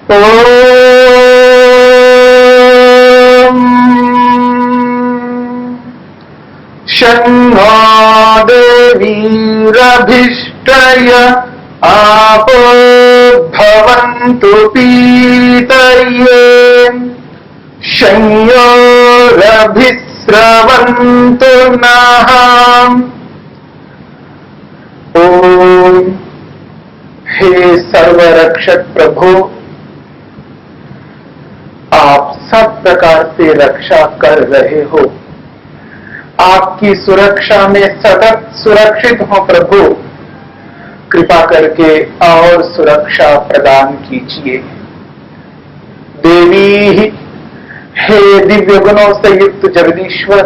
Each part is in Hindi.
ओम शन्नो देवीरभिष्टय आपो भवन्तु पीतये संयोरभिस्रवन्तु नः। ओम हे सर्वरक्षक प्रभु, आप सब प्रकार से रक्षा कर रहे हो। आपकी सुरक्षा में सतत सुरक्षित हो प्रभु, कृपा करके और सुरक्षा प्रदान कीजिए। देवी, हे दिव्य गुणों से युक्त जगदीश्वर,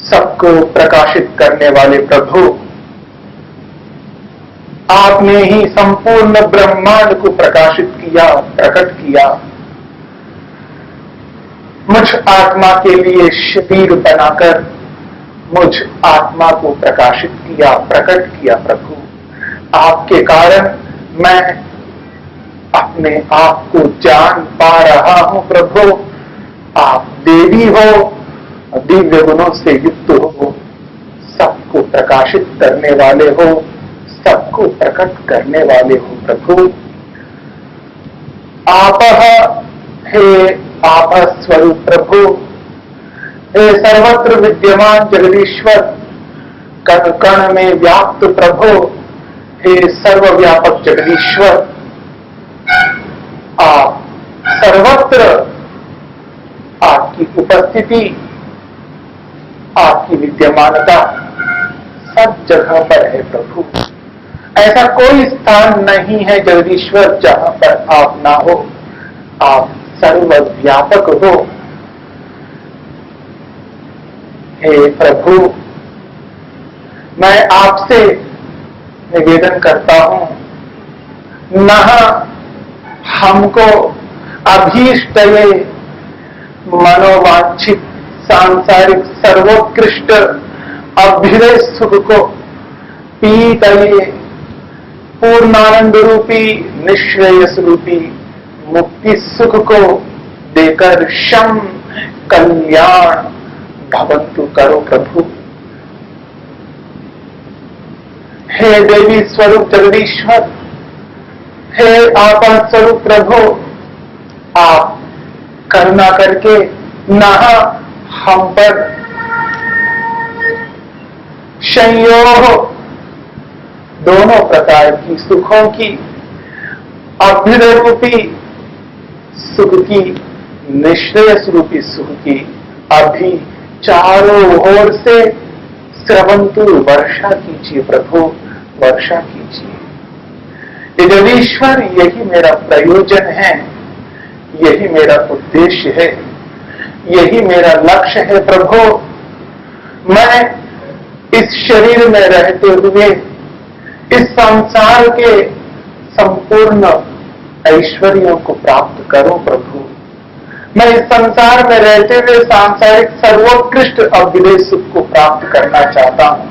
सबको प्रकाशित करने वाले प्रभु, आपने ही संपूर्ण ब्रह्मांड को प्रकाशित किया, प्रकट किया। मुझ आत्मा के लिए शरीर बनाकर मुझ आत्मा को प्रकाशित किया, प्रकट किया प्रभु। आपके कारण मैं अपने आप को जान पा रहा हूं प्रभु। आप देवी हो, दिव्य गुणों से युक्त हो, सबको प्रकाशित करने वाले हो, सबको प्रकट करने वाले हो प्रभु। आपः, हे आपः स्वरूप प्रभु, हे सर्वत्र विद्यमान जगदीश्वर, कण कण में व्याप्त प्रभु, हे सर्वव्यापक जगदीश्वर, आप सर्वत्र, आपकी उपस्थिति, आपकी विद्यमानता सब जगह पर है प्रभु। ऐसा कोई स्थान नहीं है जगदीश्वर जहां पर आप ना हो। आप सर्वव्यापक हो। हे प्रभु, मैं आपसे निवेदन करता हूं, नः हमको अभीष्टये मनोवांछित सांसारिक सर्वोत्कृष्ट अभ्युदय सुख को पीतये पूर्णानंद रूपी निश्रेयस रूपी मुक्ति सुख को देकर शम कल्याण भवन्तु करो प्रभु। हे देवी स्वरूप जगदीश्वर, हे आपा स्वरूप प्रभु, आप करुणा करके नः हम पर संयोग दोनों प्रकार की सुखों की, अभ्युदय रूपी सुख की, निश्रेयस रूपी सुख की अभी चारों ओर से स्रवंतु वर्षा कीजिए प्रभु, वर्षा कीजिए। जगदीश्वर, यही मेरा प्रयोजन है, यही मेरा उद्देश्य है, यही मेरा लक्ष्य है प्रभु। मैं इस शरीर में रहते हुए इस संसार के संपूर्ण ऐश्वर्यों को प्राप्त करूं प्रभु। मैं इस संसार में रहते हुए सांसारिक सर्वोत्कृष्ट अभ्युदय सुख को प्राप्त करना चाहता हूं।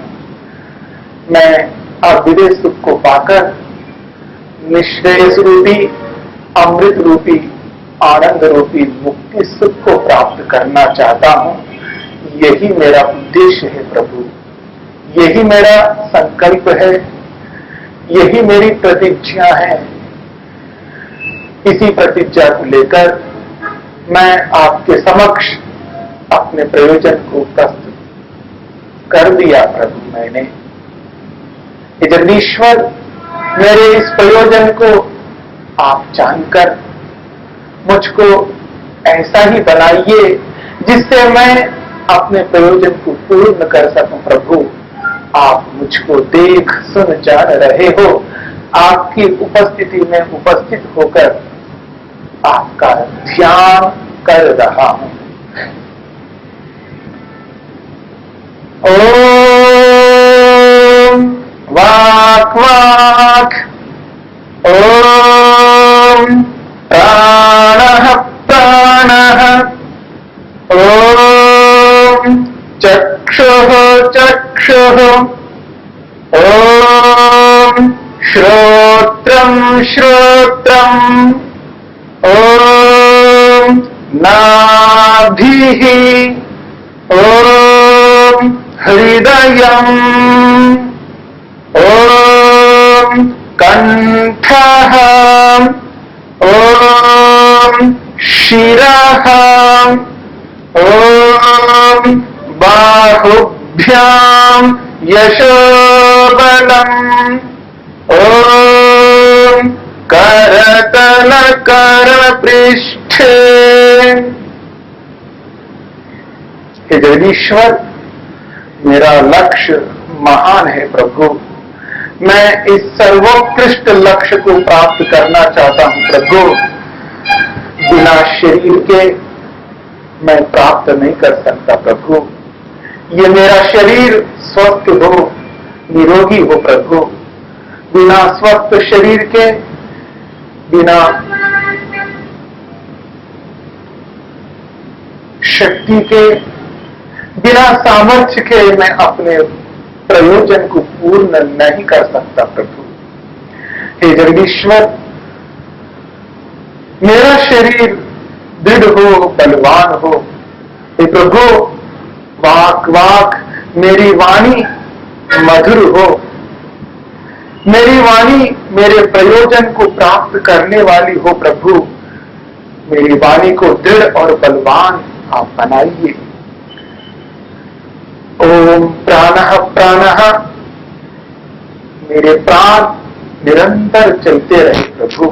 मैं अभ्युदय सुख को पाकर निश्रेयस रूपी, अमृत रूपी, आनंद रूपी मुक्ति सुख को प्राप्त करना चाहता हूं। यही मेरा उद्देश्य है प्रभु, यही मेरा संकल्प है, यही मेरी प्रतिज्ञा है। इसी प्रतिज्ञा को लेकर मैं आपके समक्ष अपने प्रयोजन को प्रस्तुत कर दिया प्रभु। मैंने जगदीश्वर, मेरे इस प्रयोजन को आप जानकर मुझको ऐसा ही बनाइए जिससे मैं अपने प्रयोजन को पूर्ण कर सकूं प्रभु। आप मुझको देख सुन जान रहे हो, आपकी उपस्थिति में उपस्थित होकर आपका ध्यान कर रहा हूं। ओम वाक वाक, ओम प्राणः प्राणः, ओम चक्षुः चक्षुः, ओम श्रोत्रं श्रोत्रम् ॐ नाभिः ॐ हृदयम् ॐ कण्ठः ॐ शिरः ॐ बाहुभ्यां यशोबलम् ॐ करतल करपृष्ठे। हे जगदीश्वर, मेरा लक्ष्य महान है प्रभु। मैं इस सर्वोत्कृष्ट लक्ष्य को प्राप्त करना चाहता हूं प्रभु। बिना शरीर के मैं प्राप्त नहीं कर सकता प्रभु। ये मेरा शरीर स्वस्थ हो, निरोगी हो प्रभु। बिना स्वस्थ शरीर के, बिना शक्ति के, बिना सामर्थ्य के मैं अपने प्रयोजन को पूर्ण नहीं कर सकता प्रभु। हे जगदीश्वर, मेरा शरीर दृढ़ हो, बलवान हो। हे प्रभु, वाक मेरी वाणी मधुर हो। मेरी वाणी मेरे प्रयोजन को प्राप्त करने वाली हो प्रभु। मेरी वाणी को दृढ़ और बलवान आप बनाइए। ओम प्राणः प्राणः, मेरे प्राण निरंतर चलते रहे प्रभु।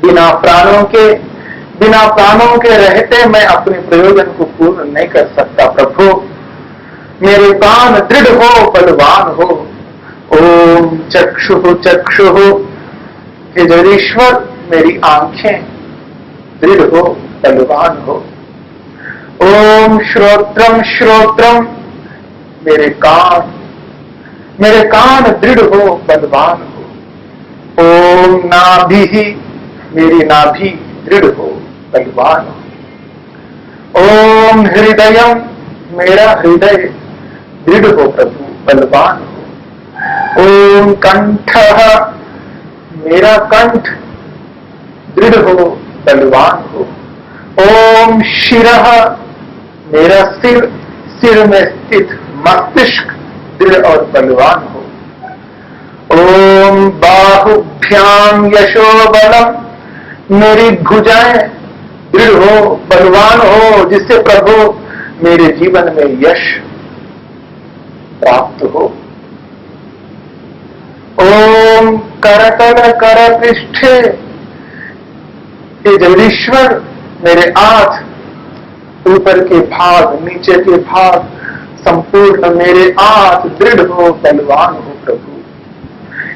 बिना प्राणों के रहते मैं अपने प्रयोजन को पूर्ण नहीं कर सकता प्रभु। मेरे प्राण दृढ़ हो, बलवान हो। ओम चक्षुः चक्षुः, हे जगदीश्वर, मेरी आंखें दृढ़ हो, बलवान हो। ओम श्रोत्रम श्रोत्रम, मेरे कान दृढ़ हो, बलवान हो। ओम नाभिः, मेरी नाभि दृढ़ हो, बलवान हो। ओम हृदयम, मेरा हृदय दृढ़ हो प्रभु, बलवान हो। ओम कंठः, मेरा कंठ दृढ़ हो, बलवान हो। ओम शिरः, मेरा सिर में स्थित मस्तिष्क दृढ़ और बलवान हो। ओम बाहुभ्याम यशोबलम, मेरी भुजाएं दृढ़ हो, बलवान हो, जिससे प्रभु मेरे जीवन में यश प्राप्त हो। ओम करतल करपृष्ठे, हे जगदीश्वर, मेरे हाथ ऊपर के भाग, नीचे के भाग, संपूर्ण मेरे हाथ दृढ़ हो, बलवान हो प्रभु।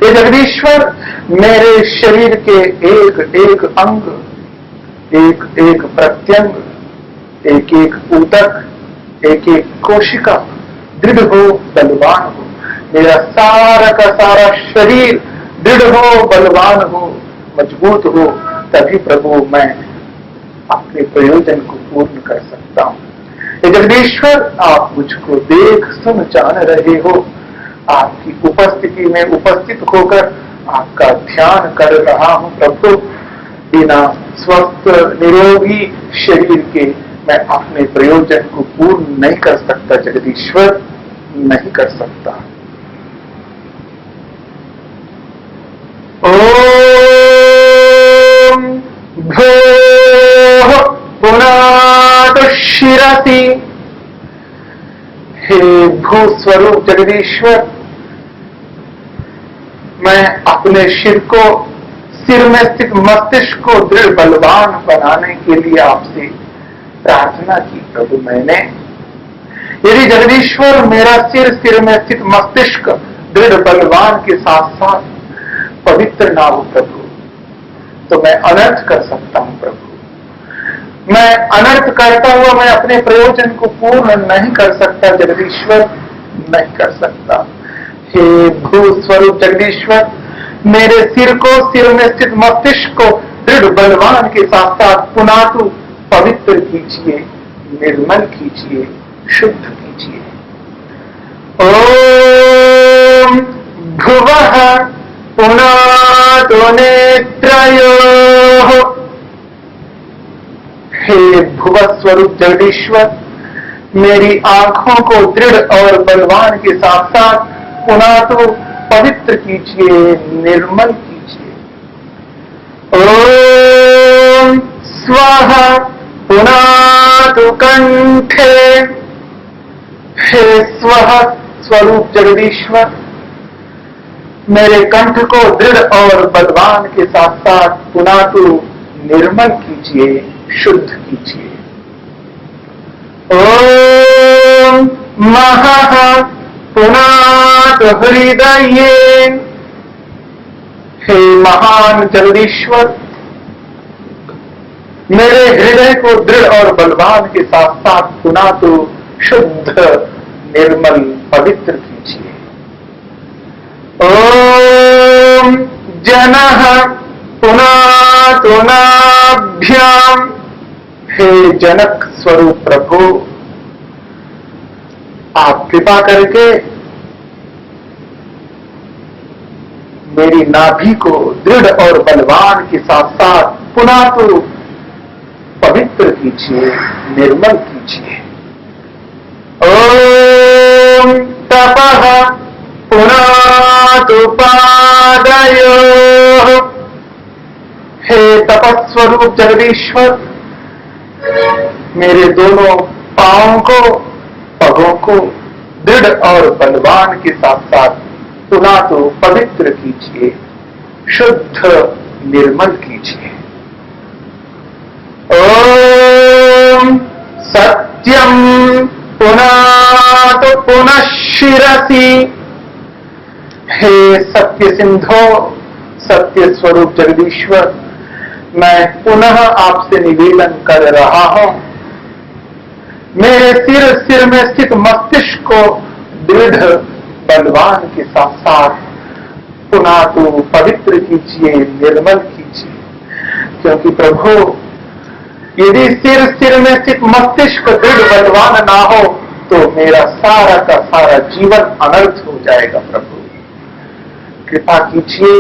हे जगदीश्वर, मेरे शरीर के एक एक अंग, एक एक प्रत्यंग, एक एक ऊतक, एक एक कोशिका दृढ़ हो, बलवान हो। मेरा सारा का सारा शरीर दृढ़ हो, बलवान हो, मजबूत हो, तभी प्रभु मैं अपने प्रयोजन को पूर्ण कर सकता हूं। हे जगदीश्वर, आप मुझको देख सुन जान रहे हो। आपकी उपस्थिति में उपस्थित होकर आपका ध्यान कर रहा हूं प्रभु। बिना स्वस्थ निरोगी शरीर के मैं अपने प्रयोजन को पूर्ण नहीं कर सकता जगदीश्वर, नहीं कर सकता। ओम भोः पुनातु शिरसि, हे भूस्वरूप जगदीश्वर, मैं अपने सिर में स्थित मस्तिष्क को दृढ़ बलवान बनाने के लिए आपसे प्रार्थना की प्रभु। मैंने, यदि जगदीश्वर मेरा सिर में स्थित मस्तिष्क दृढ़ बलवान के साथ साथ पवित्र ना हो प्रभु, तो मैं अनर्थ कर सकता हूं प्रभु। मैं अनर्थ करता हुआ मैं अपने प्रयोजन को पूर्ण नहीं कर सकता जगदीश्वर, नहीं कर सकता। हे भूस्वरूप जगदीश्वर, मेरे सिर में स्थित मस्तिष्क को दृढ़ बलवान के साथ साथ पुनातु पवित्र कीजिए, निर्मल कीजिए, शुद्ध कीजिए। ओम भुवः पुनातु नेत्रयोः। हे भुव स्वरूप जगदीश्वर, मेरी आंखों को दृढ़ और बलवान के साथ साथ पुनातु पवित्र कीजिए, निर्मल कीजिए। ओम स्वाहा पुनातु कंठे। हे स्वः स्वरूप जगदीश्वर, मेरे कंठ को दृढ़ और बलवान के साथ साथ पुनातु निर्मल कीजिए, शुद्ध कीजिए। ओम महः पुनातु हृदये। हे महान जगदीश्वर, मेरे हृदय को दृढ़ और बलवान के साथ साथ पुनातु शुद्ध, निर्मल, पवित्र कीजिए। ओम जनः पुनातु नाभ्याम्। हे जनक स्वरूप प्रभु, आप कृपा करके मेरी नाभि को दृढ़ और बलवान के साथ साथ पुनातु पवित्र कीजिए, निर्मल कीजिए। ओम तपः पुनातु पादयोः। हे तपस्वरूप जगदीश्वर, मेरे दोनों पांवों को, पगों को दृढ़ और बलवान के साथ साथ पुनातु पवित्र कीजिए, शुद्ध, निर्मल कीजिए। ओम सत्यम पुनातु पुनः शिरसि। हे सत्य सिंधो, सत्य स्वरूप जगदीश्वर, मैं पुनः आपसे निवेदन कर रहा हूं, मेरे सिर में स्थित मस्तिष्क को दृढ़ बलवान के साथ साथ पुनातु पवित्र कीजिए, निर्मल कीजिए। क्योंकि प्रभु, यदि सिर में स्थित मस्तिष्क दृढ़ बलवान ना हो तो मेरा सारा का सारा जीवन अनर्थ हो जाएगा। प्रभु कृपा कीजिए,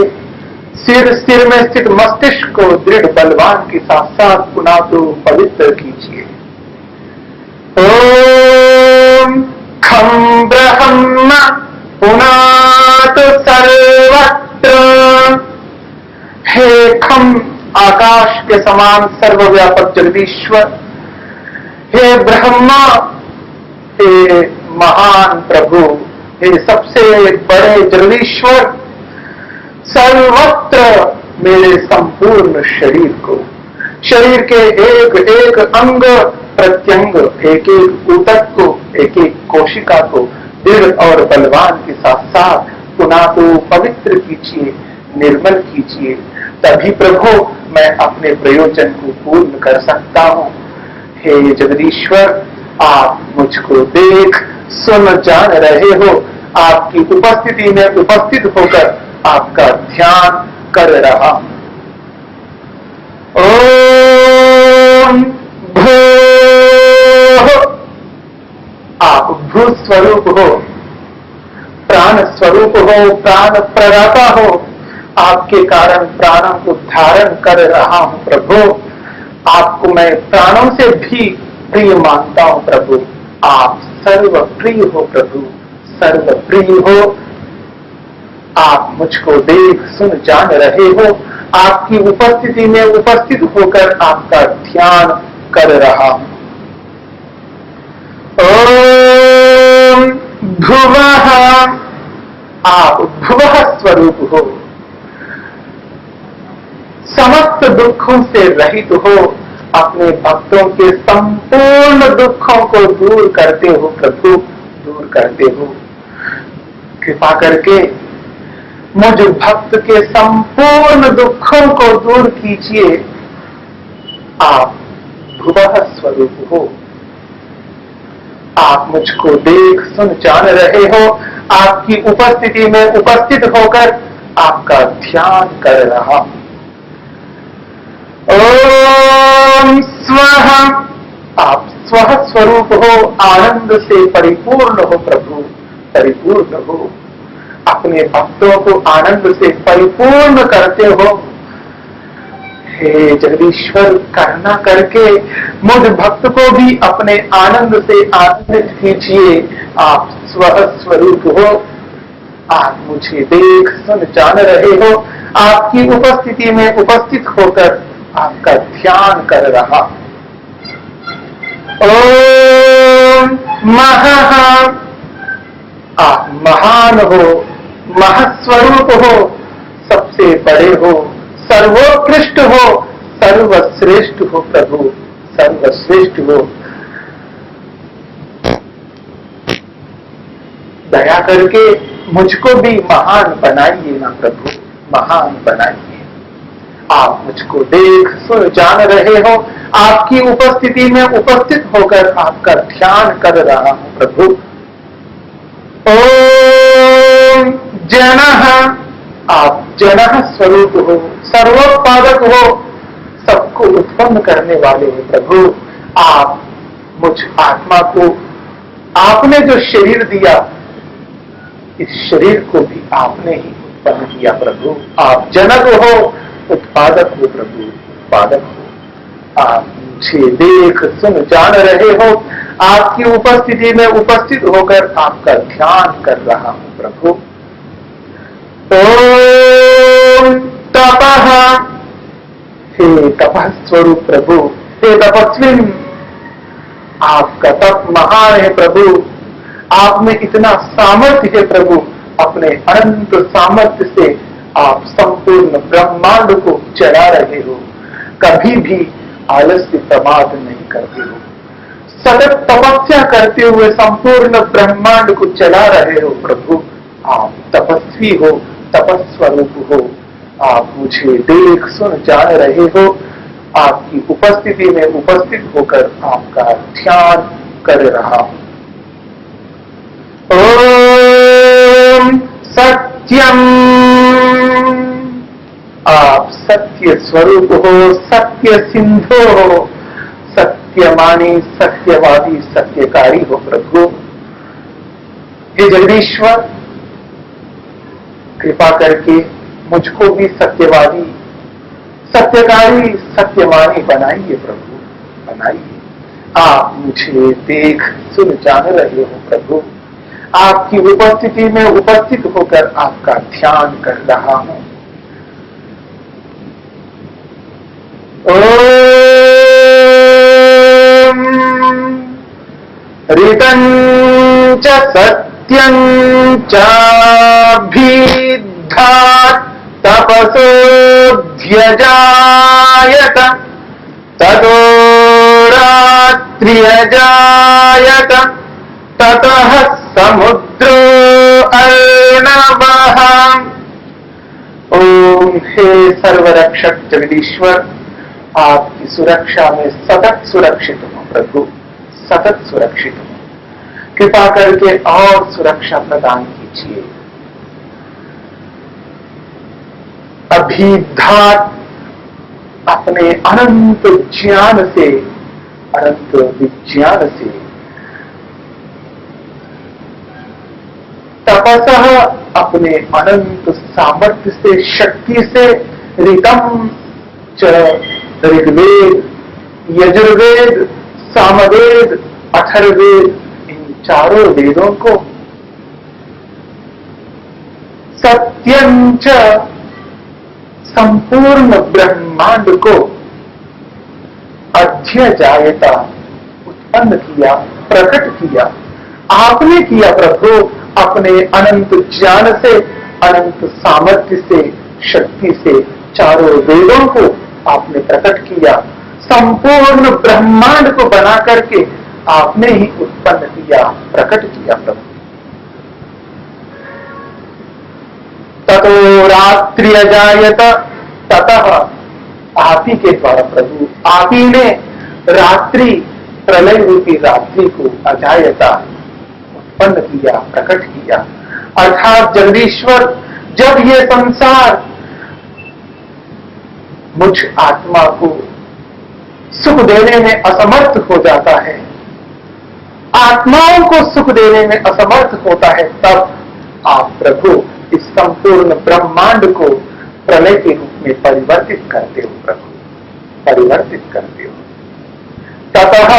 सिर में स्थित मस्तिष्क को दृढ़ बलवान के साथ साथ पुनातु पवित्र कीजिए। ओम खम ब्रह्म पुनातु सर्वत्र। हे खम आकाश के समान सर्वव्यापक जगदीश्वर, हे ब्रह्मा, हे महान प्रभु, हे सबसे बड़े जगदीश्वर, सर्वत्र मेरे संपूर्ण शरीर को, शरीर के एक एक अंग प्रत्यंग, एक एक ऊतक को, एक एक कोशिका को दृढ़ और बलवान के साथ साथ पुनातु पवित्र कीजिए, निर्मल कीजिए। तभी प्रभु मैं अपने प्रयोजन को पूर्ण कर सकता हूं। हे जगदीश्वर, आप मुझको देख सुन जान रहे हो, आपकी उपस्थिति में उपस्थित होकर आपका ध्यान कर रहा हूं। ओम भूः। आप भू स्वरूप हो, प्राण स्वरूप हो, प्राण प्रदाता हो। आपके कारण प्राणों को धारण कर रहा हूं प्रभु। आपको मैं प्राणों से भी प्रिय मानता हूं प्रभु। आप सर्वप्रिय हो प्रभु, सर्वप्रिय हो। आप मुझको देख सुन जान रहे हो, आपकी उपस्थिति में उपस्थित होकर आपका ध्यान कर रहा हूं। ओम भुवः। आप भुवः स्वरूप हो, समस्त दुखों से रहित हो, अपने भक्तों के संपूर्ण दुखों को दूर करते हो प्रभु, दूर करते हो। कृपा करके मुझ भक्त के संपूर्ण दुखों को दूर कीजिए। आप भुवः स्वरूप हो, आप मुझको देख सुन जान रहे हो, आपकी उपस्थिति में उपस्थित होकर आपका ध्यान कर रहा हूं। ओम स्वः। आप स्वः स्वरूप हो, आनंद से परिपूर्ण हो प्रभु, परिपूर्ण हो। आप अपने भक्तों को आनंद से परिपूर्ण करते हो। हे जगदीश्वर, करुणा करके मुझ भक्त को भी अपने आनंद से आनंदित कीजिए। आप स्वरूप हो, आप मुझे देख सुन जान रहे हो। आपकी उपस्थिति में उपस्थित होकर आपका ध्यान कर रहा। ओम महः, आप महान हो, महस्वरूप हो, सबसे बड़े हो, सर्वोत्कृष्ट हो, सर्वश्रेष्ठ हो प्रभु, सर्वश्रेष्ठ हो। दया करके मुझको भी महान बनाइए ना प्रभु, महान बनाइए। आप मुझको देख सुन जान रहे हो। आपकी उपस्थिति में उपस्थित होकर आपका ध्यान कर रहा हूं प्रभु। ओम जनः, आप जनः स्वरूप हो, सर्वोत्पादक हो, सबको उत्पन्न करने वाले हो प्रभु। आप मुझ आत्मा को, आपने जो शरीर दिया, इस शरीर को भी आपने ही उत्पन्न किया प्रभु। आप जनक हो, उत्पादक हो प्रभु, उत्पादक हो। आप मुझे देख सुन जान रहे हो। आपकी उपस्थिति में उपस्थित होकर आपका ध्यान कर रहा हूं प्रभु। ओम तपः, हे तपस्वरूप प्रभु, हे तपस्विन, आपका तप महान है प्रभु। आप में इतना सामर्थ्य है प्रभु। अपने अनंत सामर्थ्य से आप संपूर्ण ब्रह्मांड को चला रहे हो। कभी भी आलस्य प्रमाद नहीं करते हो। सतत तपस्या करते हुए संपूर्ण ब्रह्मांड को चला रहे हो प्रभु। आप तपस्वी हो, तपस्वरूप हो। आप मुझे देख सुन जान रहे हो। आपकी उपस्थिति में उपस्थित होकर आपका ध्यान कर रहा हूं। ओम सत्यम, आप सत्य स्वरूप हो, सत्य सिंधु हो, सत्यमानी, सत्यवादी, सत्यकारी हो प्रभु। हे जगदीश्वर, कृपा करके मुझको भी सत्यवादी, सत्यकारी, सत्यमानी बनाइए प्रभु, बनाइए। आप मुझे देख सुन जान रहे हो प्रभु। आपकी उपस्थिति में उपस्थित होकर आपका ध्यान कर रहा हूं। ओम ऋतं च सत्यं चाभिद्धात् तपसोऽध्यजायत ततो रात्र्यजायत ततः समुद्रो अर्णवः। ओम हे सर्वरक्षक जगदीश्वर, आपकी सुरक्षा में सतत सुरक्षित हूं प्रभु, सतत सुरक्षित हूं। कृपा करके और सुरक्षा प्रदान कीजिए। अभिधात, अपने अनंत ज्ञान से, अनंत विज्ञान से, तपसः, अपने अनंत सामर्थ्य से, शक्ति से, ऋतम च, ऋग्वेद, यजुर्वेद, सामवेद, अथर्ववेद, इन चारों वेदों को, सत्यं च, संपूर्ण ब्रह्मांड को, अध्यजायता, उत्पन्न किया, प्रकट किया, आपने किया प्रभु। अपने अनंत ज्ञान से, अनंत सामर्थ्य से, शक्ति से चारों वेदों को आपने प्रकट किया। संपूर्ण ब्रह्मांड को बना करके आपने ही उत्पन्न किया, प्रकट किया प्रभु। ततो रात्रि अजायत, ततः, आप ही के द्वारा प्रभु, आप ही ने रात्रि, प्रलय रूपी रात्रि को अजायता, उत्पन्न किया, प्रकट किया। अर्थात जगदीश्वर, जब ये संसार मुझ आत्मा को सुख देने में असमर्थ हो जाता है, आत्माओं को सुख देने में असमर्थ होता है, तब आप प्रभु इस संपूर्ण ब्रह्मांड को प्रलय के रूप में परिवर्तित करते हो प्रभु, परिवर्तित करते हो। ततः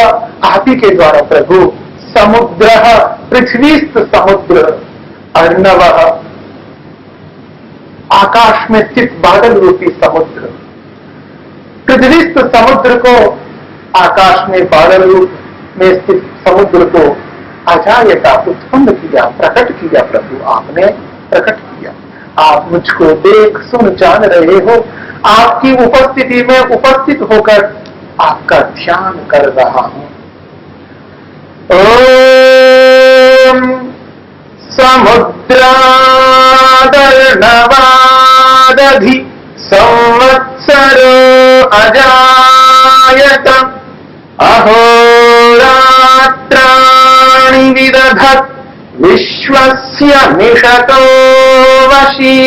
आप ही के द्वारा प्रभु समुद्र पृथ्वीस्थ समुद्र अर्णव आकाश में स्थित बादल रूपी समुद्र, पृथ्वीस्थ समुद्र को आकाश में बादल रूप में स्थित समुद्र को अजायता उत्पन्न किया, प्रकट किया प्रभु, आपने प्रकट किया। आप मुझको देख सुन जान रहे हो, आपकी उपस्थिति में उपस्थित होकर आपका ध्यान कर रहा हूं। ओम समुद्रादर्णवादधि संवत्सरो अजायत अहोरात्राणि विदधत् विश्वस्य निषतो वशी।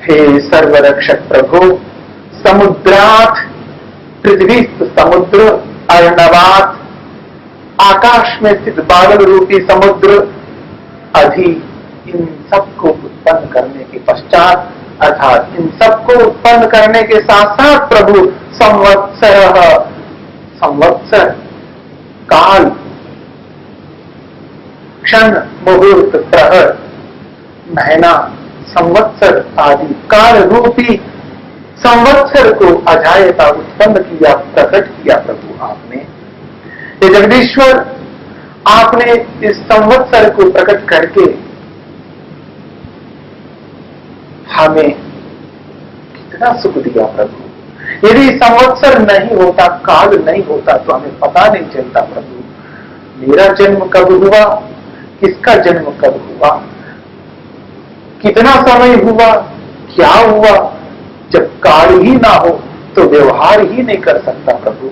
हे सर्वरक्षक प्रभु, समुद्रात पृथ्वीस्थ समुद्र, अर्णवात आकाश में स्थित बादल रूपी समुद्र, अधि इन सबको उत्पन्न करने के पश्चात अर्थात इन सबको उत्पन्न करने के साथ साथ प्रभु संवत्सर, संवत्सर काल, क्षण, मुहूर्त, प्रहर, महीना, संवत्सर आदि काल रूपी संवत्सर को अजायता उत्पन्न किया, प्रकट किया प्रभु आपने। ये जगदीश्वर, आपने इस संवत्सर को प्रकट करके हमें कितना सुख दिया प्रभु। यदि संवत्सर नहीं होता, काल नहीं होता तो हमें पता नहीं चलता प्रभु मेरा जन्म कब हुआ, किसका जन्म कब हुआ, कितना समय हुआ, क्या हुआ। जब काल ही ना हो तो व्यवहार ही नहीं कर सकता प्रभु।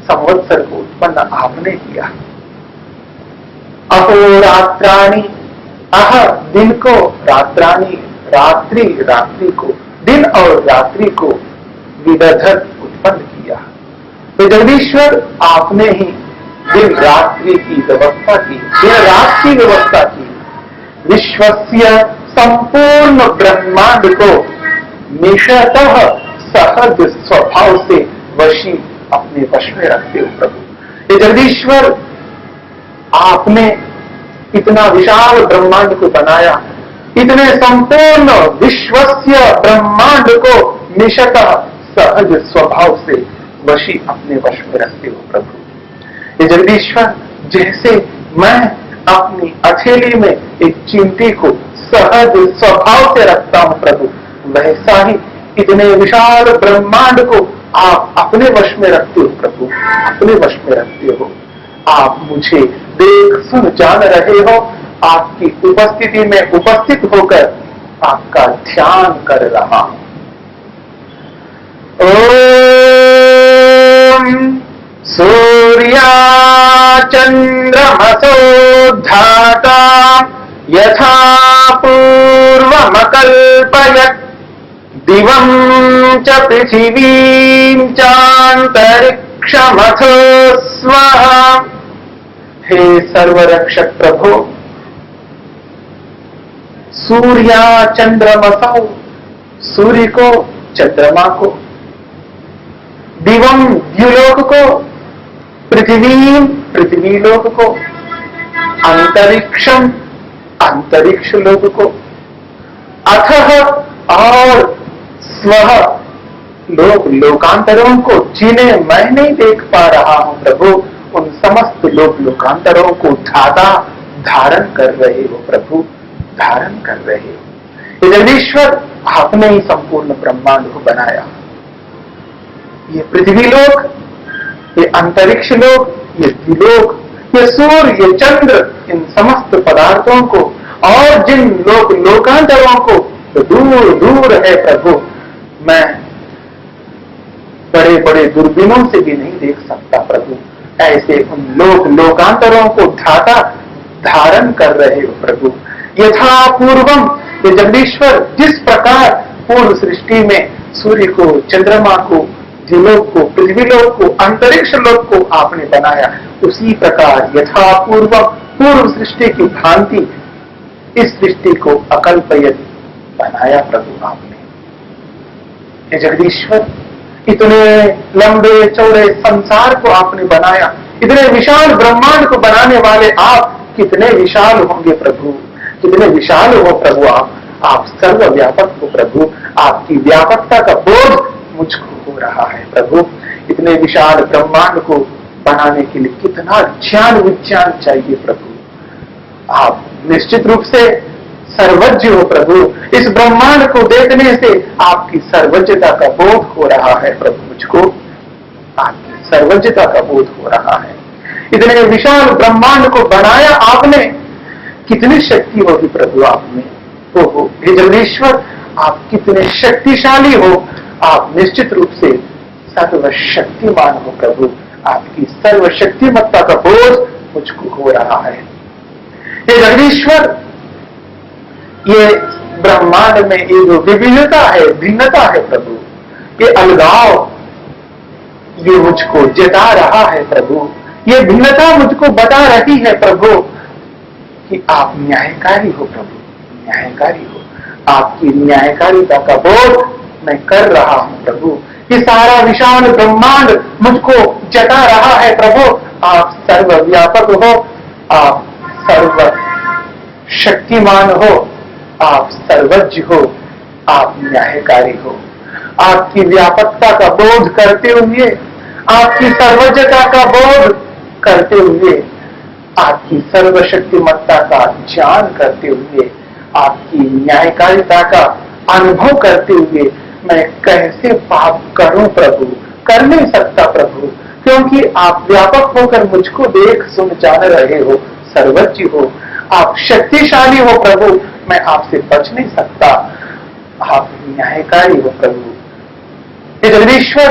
संवत्सर को उत्पन्न आपने किया। अहोरात्राणि, अह दिन को, रात्राणि रात्रि, रात्रि को, दिन और रात्रि को विदधत उत्पन्न किया। तो जगदीश्वर, आपने ही दिन रात्रि की व्यवस्था की, दिन रात की व्यवस्था की। विश्वस्य संपूर्ण ब्रह्मांड को निशतः सहज स्वभाव से वशी, अपने वश में रखते हो प्रभु। ये जगदीश्वर, आपने इतना विशाल ब्रह्मांड को बनाया, इतने संपूर्ण विश्वस्य ब्रह्मांड को निशतः सहज स्वभाव से वशी, अपने वश में रखते हो प्रभु। ये जगदीश्वर, जैसे मैं अपनी हथेली में एक चींटी को सहज स्वभाव से रखता हूं प्रभु, वैसा ही इतने विशाल ब्रह्मांड को आप अपने वश में रखते हो प्रभु, अपने वश में रखते हो। आप मुझे देख सुन जान रहे हो, आपकी उपस्थिति में उपस्थित होकर आपका ध्यान कर रहा हूं। ओम सूर्या चंद्रमसो धाता यथा पूर्वमकल्पयत् दिवं च पृथिवीं चान्तरिक्षमथो स्वाहा। हे सर्वरक्षक प्रभु, सूर्या चंद्रमसौ, सूर्य को, चंद्रमा को, दिवम द्युलोक को, पृथ्वी पृथ्वी लोक को, अंतरिक्षम अंतरिक्ष लोक को, अथः और स्वः लोक लोकांतरों को, जिन्हें मैं नहीं देख पा रहा हूं प्रभु, उन समस्त लोक लोकांतरों को धाता धारण कर रहे हो प्रभु, धारण कर रहे हो। ये जगदीश्वर, आपने ही संपूर्ण ब्रह्मांड को बनाया। ये पृथ्वी लोक, ये अंतरिक्ष लोक, ये द्विलोक, ये सूर्य, ये चंद्र, इन समस्त पदार्थों को और जिन लोक लोकांतरों को तो दूर दूर है प्रभु, मैं बड़े बड़े दूरबीनों से भी नहीं देख सकता प्रभु। ऐसे उन लोक लोकांतरों को धाता धारण कर रहे हो प्रभु। यथा पूर्वम, ये जगदीश्वर, जिस प्रकार पूर्व सृष्टि में सूर्य को, चंद्रमा को, द्युलोक को, पृथ्वी लोक को, अंतरिक्ष लोक को आपने बनाया, उसी प्रकार यथा पूर्वम पूर्व सृष्टि की भांति इस सृष्टि को अकल्पयत बनाया प्रभु आपने। हे जगदीश्वर, इतने लंबे चौड़े संसार को आपने बनाया, इतने विशाल ब्रह्मांड को बनाने वाले आप कितने विशाल होंगे प्रभु, कितने विशाल हो प्रभु आप सर्वव्यापक हो प्रभु। आपकी व्यापकता का बोध मुझको हो रहा है प्रभु। इतने विशाल ब्रह्मांड को बनाने के लिए कितना ज्ञान विज्ञान चाहिए प्रभु। आप निश्चित रूप से सर्वज्ञ हो प्रभु। इस ब्रह्मांड को देखने से आपकी सर्वज्ञता का बोध हो रहा है प्रभु। मुझको आपकी सर्वज्ञता का बोध हो रहा है। इतने विशाल ब्रह्मांड को बनाया आपने, कितनी शक्ति होगी प्रभु आप में। ओहो हे जगदीश्वर, आप कितने शक्तिशाली हो। आप निश्चित रूप से सर्वशक्तिमान हो प्रभु। आपकी सर्वशक्तिमत्ता का बोध मुझको हो रहा है। हे जगदीश्वर, ये ब्रह्मांड में ये जो विभिन्नता है, भिन्नता है प्रभु, ये अलगाव ये मुझको जता रहा है प्रभु। ये भिन्नता मुझको बता रही है प्रभु कि आप न्यायकारी हो प्रभु, न्यायकारी हो। आपकी न्यायकारिता का बोध मैं कर रहा हूं प्रभु। ये सारा विशाल ब्रह्मांड मुझको जता रहा है प्रभु। आप सर्वव्यापक हो, आप सर्व शक्तिमान हो, आप सर्वज्ञ हो, आप न्यायकारी हो। आपकी व्यापकता का बोध करते हुए, आपकी सर्वज्ञता का बोध करते हुए, आपकी सर्वशक्तिमत्ता का ज्ञान करते हुए, आपकी न्यायकारिता का अनुभव करते हुए मैं कैसे पाप करूं प्रभु। कर नहीं सकता प्रभु, क्योंकि आप व्यापक होकर मुझको देख सुन जान रहे हो, सर्वज्ञ हो, आप शक्तिशाली हो प्रभु। मैं आपसे बच नहीं सकता, आप न्यायकारी हो प्रभु। हे जगदीश्वर,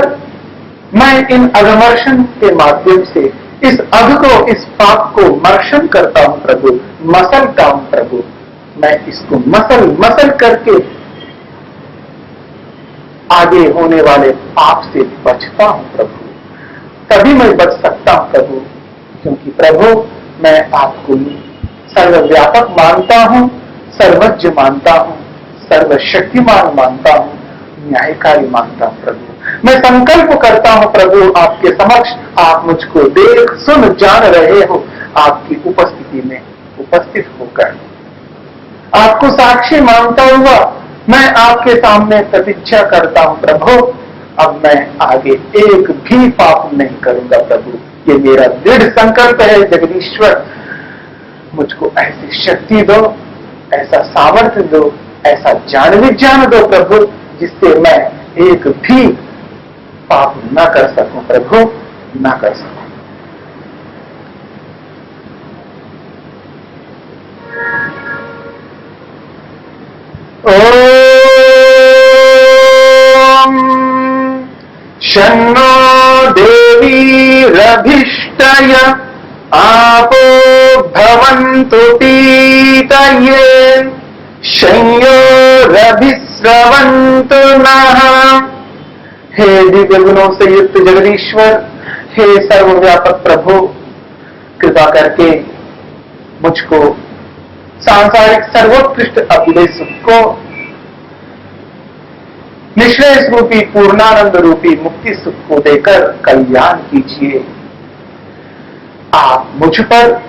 मैं इन अगमर्शन के माध्यम से इस अघ को, इस पाप को मर्शन करता हूं प्रभु, मसलता हूं प्रभु। मैं इसको मसल करके आगे होने वाले पाप से बचता हूं प्रभु। तभी मैं बच सकता हूं प्रभु, क्योंकि प्रभु मैं आपको सर्वव्यापक मानता हूं, सर्वज्ञ मानता हूं, सर्वशक्तिमान मानता हूं, न्यायकारी मानता हूं प्रभु। मैं संकल्प करता हूं प्रभु आपके समक्ष, आप मुझको देख सुन जान रहे हो, आपकी उपस्थिति में उपस्थित होकर आपको साक्षी मानता हुआ मैं आपके सामने प्रतिज्ञा करता हूं प्रभु, अब मैं आगे एक भी पाप नहीं करूंगा प्रभु। ये मेरा दृढ़ संकल्प है जगदीश्वर। मुझको ऐसी शक्ति दो, ऐसा सामर्थ्य दो, ऐसा ज्ञान विज्ञान दो प्रभु, जिससे मैं एक भी पाप न कर सकूं प्रभु, न कर सकूं। ओम शन्नो देवी रभिष्टय आपो भवन्तु पीतये शंयो रभिस्रवन्तु नः। हे दिव्य गुणों से युक्त जगदीश्वर, हे सर्वव्यापक प्रभु, कृपा करके मुझको सांसारिक सर्वोत्कृष्ट अभ्युदय सुख को, निश्रेयस रूपी पूर्णानंद रूपी मुक्ति सुख को देकर कल्याण कीजिए। आप मुझ पर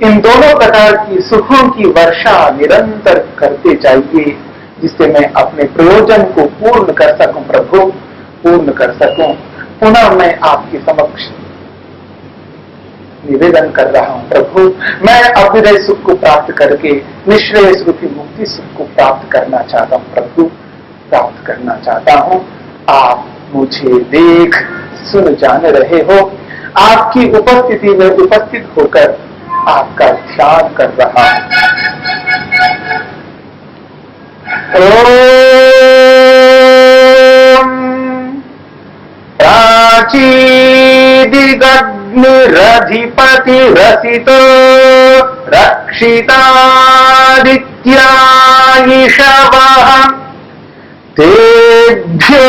इन दोनों प्रकार की सुखों की वर्षा निरंतर करते जाइए, जिससे मैं अपने प्रयोजन को पूर्ण कर सकूं प्रभु, पूर्ण कर सकूं। पुनः मैं आपके समक्ष निवेदन कर रहा हूं प्रभु, मैं अभ्युदय सुख को प्राप्त करके निश्रेयस रूपी मुक्ति सुख को प्राप्त करना चाहता हूं प्रभु, प्राप्त करना चाहता हूं। आप मुझे देख सुन जान रहे हो, आपकी उपस्थिति में उपस्थित होकर आपका ध्यान कर रहा हूं। प्राचीदिगग्निरधिपति रसितो रक्षितादित्यायिषवः तेभ्यो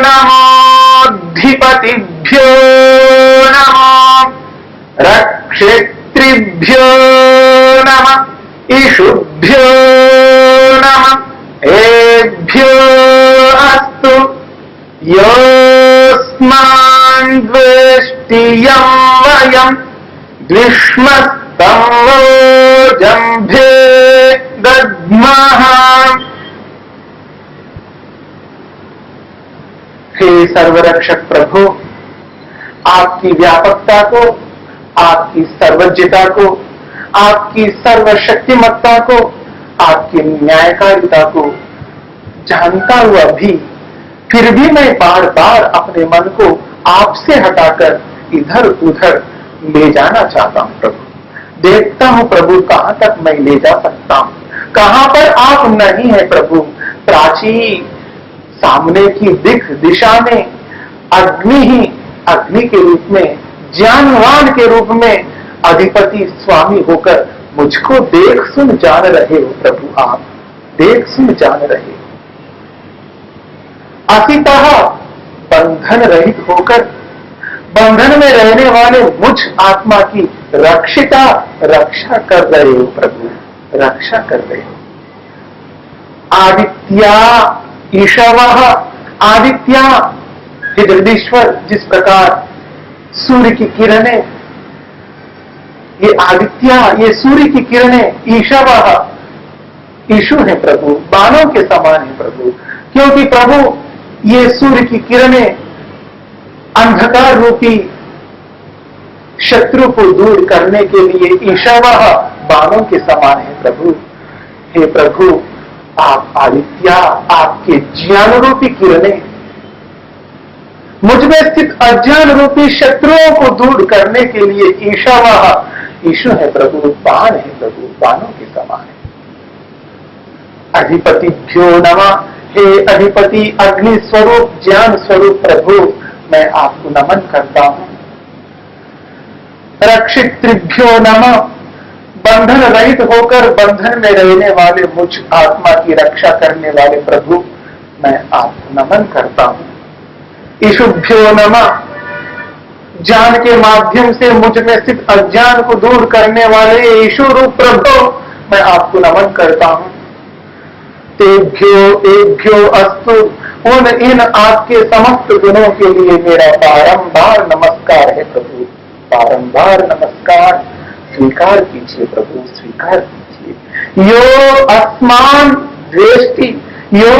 नमोऽधिपतिभ्यो नमो रक्षित्रि अधिपतिभ्यो नमः ईशुभ्यो नमः एभ्यो अस्तु योऽस्मान् द्वेष्टि यं वयं द्विष्मस्तं जम्भे दद्मः। हे सर्वरक्षक प्रभु, आपकी व्यापकता को, आपकी सर्वज्ञता को, आपकी सर्वशक्तिमत्ता को, आपकी न्यायकारिता को जानता हुआ भी फिर भी मैं बार बार अपने मन को आपसे हटाकर इधर उधर ले जाना चाहता हूं प्रभु। देखता हूं प्रभु कहां तक मैं ले जा सकता हूं, कहां पर आप नहीं है प्रभु। प्राची सामने की दिशा में अग्नि ही अग्नि के रूप में, ज्ञानवान के रूप में अधिपति स्वामी होकर मुझको देख सुन जान रहे हो प्रभु। आप देख सुन जान रहे हो। असितः बंधन रहित होकर बंधन में रहने वाले मुझ आत्मा की रक्षा कर रहे हो प्रभु, रक्षा कर रहे हो। आदित्या ईशवः, आदित्या हे जगदीश्वर, जिस प्रकार सूर्य की किरणें, ये आदित्या, ये सूर्य की किरणें ईशवः, ईशु है प्रभु, बाणों के समान है प्रभु। क्योंकि प्रभु ये सूर्य की किरणें अंधकार रूपी शत्रु को दूर करने के लिए ईशवः बाणों के समान है प्रभु। हे प्रभु, आप आदित्य, आपके ज्ञान रूपी किरणें मुझ में स्थित अज्ञान रूपी शत्रुओं को दूर करने के लिए ईशवः, ईशु है प्रभु, बाण है प्रभु, बाणों के समान है। अधिपतिभ्यो नमः, हे अधिपति अग्नि स्वरूप ज्ञान स्वरूप प्रभु, मैं आपको नमन करता हूं। रक्षितृभ्यो नमः, बंधन रहित होकर बंधन में रहने वाले मुझ आत्मा की रक्षा करने वाले प्रभु, मैं आपको नमन करता हूं। ईशुभ्यो नमः, ज्ञान के माध्यम से मुझ में स्थित अज्ञान को दूर करने वाले ईशु रूप प्रभु, मैं आपको नमन करता हूं। तेभ्यो एभ्यो अस्तु, उन इन आपके समस्त गुणों के लिए मेरा बारंबार नमस्कार है प्रभु, बारंबार नमस्कार। स्वीकार कीजिए प्रभु, स्वीकार कीजिए। यो अस्मान द्वेष्टि, यो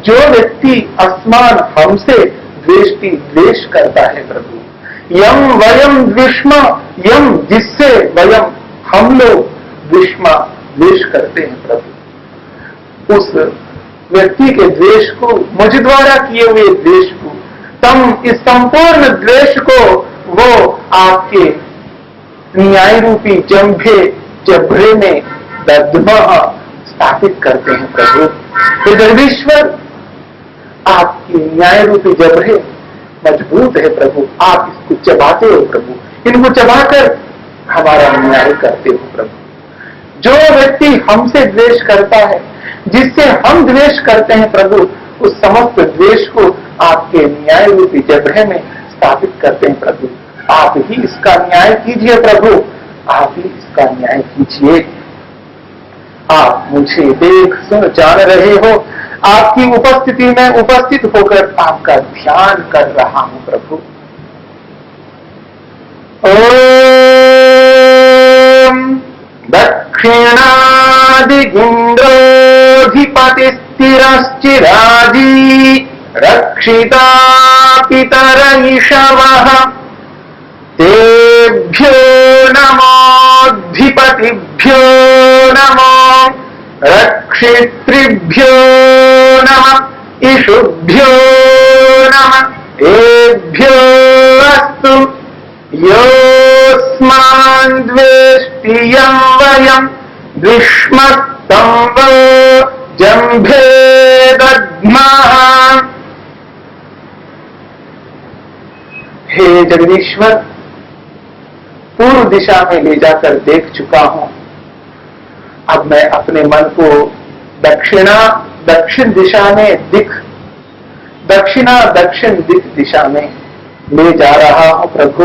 जो व्यक्ति अस्मान हमसे द्वेष्टि द्वेष करता है प्रभु। यम वयम द्विष्मा, यम जिससे वयम हम लोग द्विष्मा द्वेष करते हैं प्रभु, उस व्यक्ति के द्वेष को, मुझ द्वारा किए हुए द्वेष को, तम इस संपूर्ण द्वेष को वो आपके न्याय रूपी जभरे में दद्मः स्थापित करते हैं प्रभु। हे जगदीश्वर, आपकी न्याय रूपी जभरे मजबूत है प्रभु, आप इसको चबाते हो प्रभु, इनको चबाकर हमारा न्याय करते हो प्रभु। जो व्यक्ति हमसे द्वेष करता है, जिससे हम द्वेष करते हैं प्रभु, उस समस्त द्वेष को आपके न्याय रूपी जबरे में स्थापित करते हैं प्रभु। आप ही इसका न्याय कीजिए प्रभु, आप ही इसका न्याय कीजिए। आप मुझे देख सुन जान रहे हो, आपकी उपस्थिति में उपस्थित होकर आपका ध्यान कर रहा हूं प्रभु। ओम दक्षिणादिगिन्द्रोऽधिपतिस्थिरश्चिराजी रक्षिता पितर ईशवः तेभ्यो नमोऽधिपतिभ्यो नमो रक्षितृभ्यो नमः ईशुभ्यो नमः एभ्यो अस्तु योऽस्मान् द्वेष्टि यं वयं द्विष्मस्तं जम्भे दद्मः। हे जगदीश्वर, पूर्व दिशा में ले जाकर देख चुका हूं, अब मैं अपने मन को दक्षिण दिशा में दक्षिण दिशा में ले जा रहा हूं प्रभु।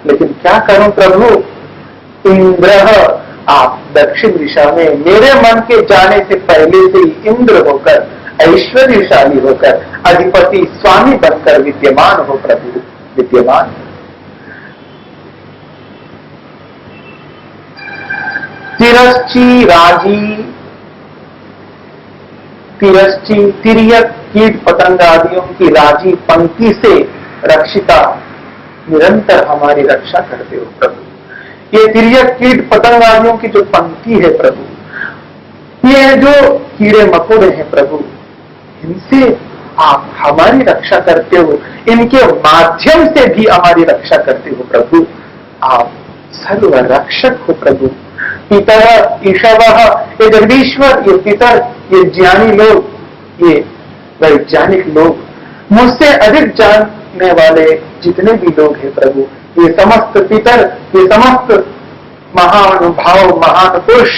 लेकिन क्या करूं प्रभु, इंद्र, आप दक्षिण दिशा में मेरे मन के जाने से पहले से ही इंद्र होकर, ऐश्वर्यशाली होकर, अधिपति स्वामी बनकर विद्यमान हो प्रभु, विद्यमान। तिरश्ची राजी, तिरश्ची तिर्यक कीट पतंग आदियों की राजी पंक्ति से रक्षिता निरंतर हमारी रक्षा करते हो प्रभु। ये तिर्यक कीट पतंग आदियों की जो पंक्ति है प्रभु, ये जो कीड़े मकोड़े हैं प्रभु, इनसे आप हमारी रक्षा करते हो, इनके माध्यम से भी हमारी रक्षा करते हो प्रभु। आप सर्व रक्षक हो प्रभु। पितर ईशवः, ये जगदीश्वर, ये पितर, ये ज्ञानी लोग, ये वैज्ञानिक लोग, मुझसे अधिक जानने वाले जितने भी लोग हैं प्रभु, ये समस्त पितर, ये समस्त महानुभाव, महान पुरुष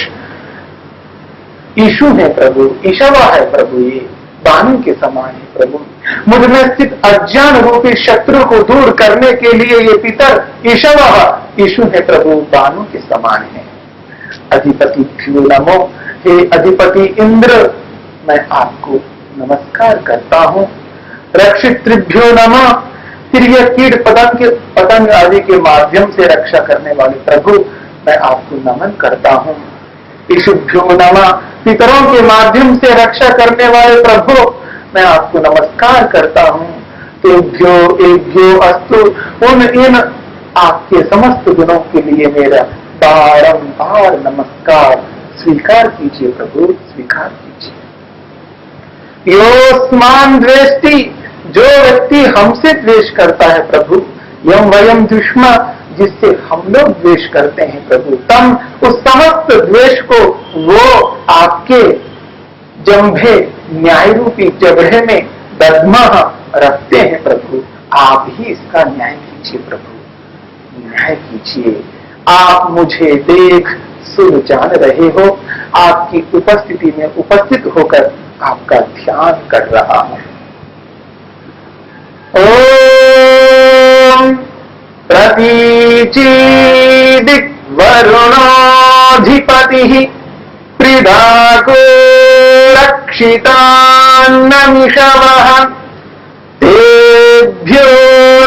ईशु है प्रभु, ईशवा है प्रभु, ये बाणों के समान है प्रभु। मुझ में स्थित अज्ञान रूपी शत्रु को दूर करने के लिए ये पितर ईशवा ईशु है प्रभु, बाणों के समान है। अधिपति भ्यो नमो, हे अधिपति इंद्र, मैं आपको नमस्कार करता हूँ। रक्षितृभ्यो नमः, तिर्यक कीट पतंग आदि के माध्यम से रक्षा करने वाले प्रभु, मैं आपको नमन करता हूँ। ईशुभ्यो नमः, पितरों के माध्यम से रक्षा करने वाले प्रभु, मैं आपको नमस्कार करता हूँ। तेभ्यो एभ्यो अस्तु, इन आपके समस्त गुणों के लिए मेरा बारंबार नमस्कार स्वीकार कीजिए प्रभु, स्वीकार कीजिए। योस्मान द्वेष्टि, जो व्यक्ति हमसे द्वेष करता है प्रभु, यम वयम दुष्मा, जिससे हम लोग द्वेष करते हैं प्रभु, तम उस समस्त द्वेष को वो आपके जंभे न्याय रूपी जगह में दद्मः रखते हैं प्रभु। आप ही इसका न्याय कीजिए प्रभु, न्याय कीजिए। आप मुझे देख सुन जान रहे हो, आपकी उपस्थिति में उपस्थित होकर आपका ध्यान कर रहा हूं। ओम प्रतीचि दिग्वरुणाधिपतिः प्रीडाको रक्षितान्नमिषवः, तेभ्यो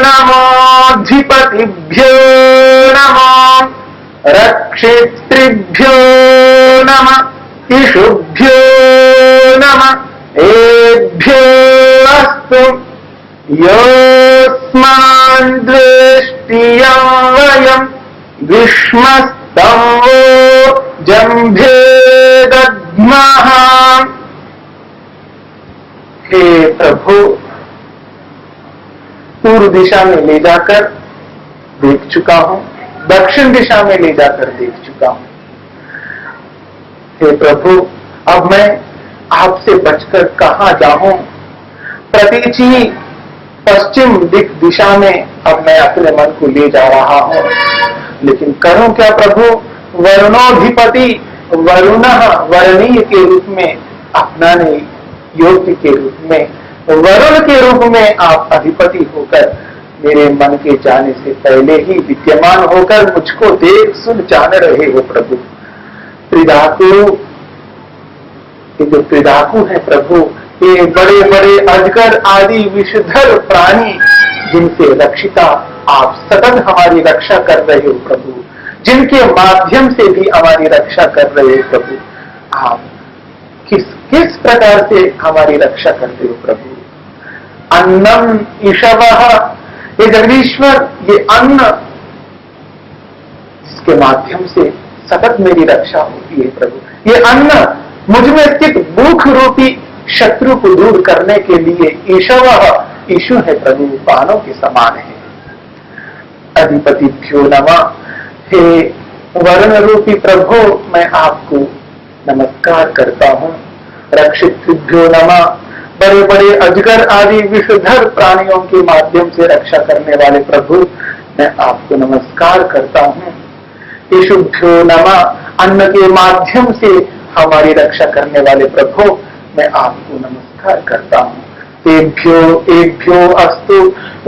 नमोऽधिपतिभ्यो नमः, रक्षितृभ्यो नमः, ईशुभ्यो नमः, एभ्यो अस्तु। योऽस्मान् द्वेष्टियं वयं विष्मस्तं वो जम्भे दद्मः। हे प्रभु, पूर्व दिशा में ले जाकर देख चुका हूं, दक्षिण दिशा में ले जाकर देख चुका हूं। हे प्रभु, अब मैं आपसे बचकर कहां जाऊं? प्रतीचि पश्चिम दिशा में अब मैं अपने मन को ले जा रहा हूं, लेकिन करूं क्या प्रभु? वरुणोधिपति, वरुणः वर्णीय के रूप में अपनाने योग्य के रूप में, वरुण के रूप में आप अधिपति होकर मेरे मन के जाने से पहले ही विद्यमान होकर मुझको देख सुन जान रहे हो प्रभु। त्रिधातु, ये जो त्रिधातु है प्रभु, ये बड़े बड़े अजगर आदि विषधर प्राणी, जिनसे रक्षिता आप सतत हमारी रक्षा कर रहे हो प्रभु, जिनके माध्यम से भी हमारी रक्षा कर रहे हो प्रभु। आप किस प्रकार से हमारी रक्षा करते हो प्रभु? अन्नम ईशवः, ये जगदीश्वर, ये अन्न जिसके माध्यम से सतत मेरी रक्षा होती है प्रभु, ये अन्न मुझ में स्थित भूख रूपी शत्रु को दूर करने के लिए ईशवः ईशु है प्रभु, बाणों के समान है। अधिपतिभ्यो नमः, हे वरुण रूपी प्रभु, मैं आपको नमस्कार करता हूँ। रक्षितभ्यो नमः, बड़े बड़े अजगर आदि विषधर प्राणियों के माध्यम से रक्षा करने वाले प्रभु, मैं आपको नमस्कार करता हूँ। ईशुभ्यो नमः, अन्न के माध्यम से हमारी रक्षा करने वाले प्रभु, मैं आपको नमस्कार करता हूँ। एभ्यो अस्तु।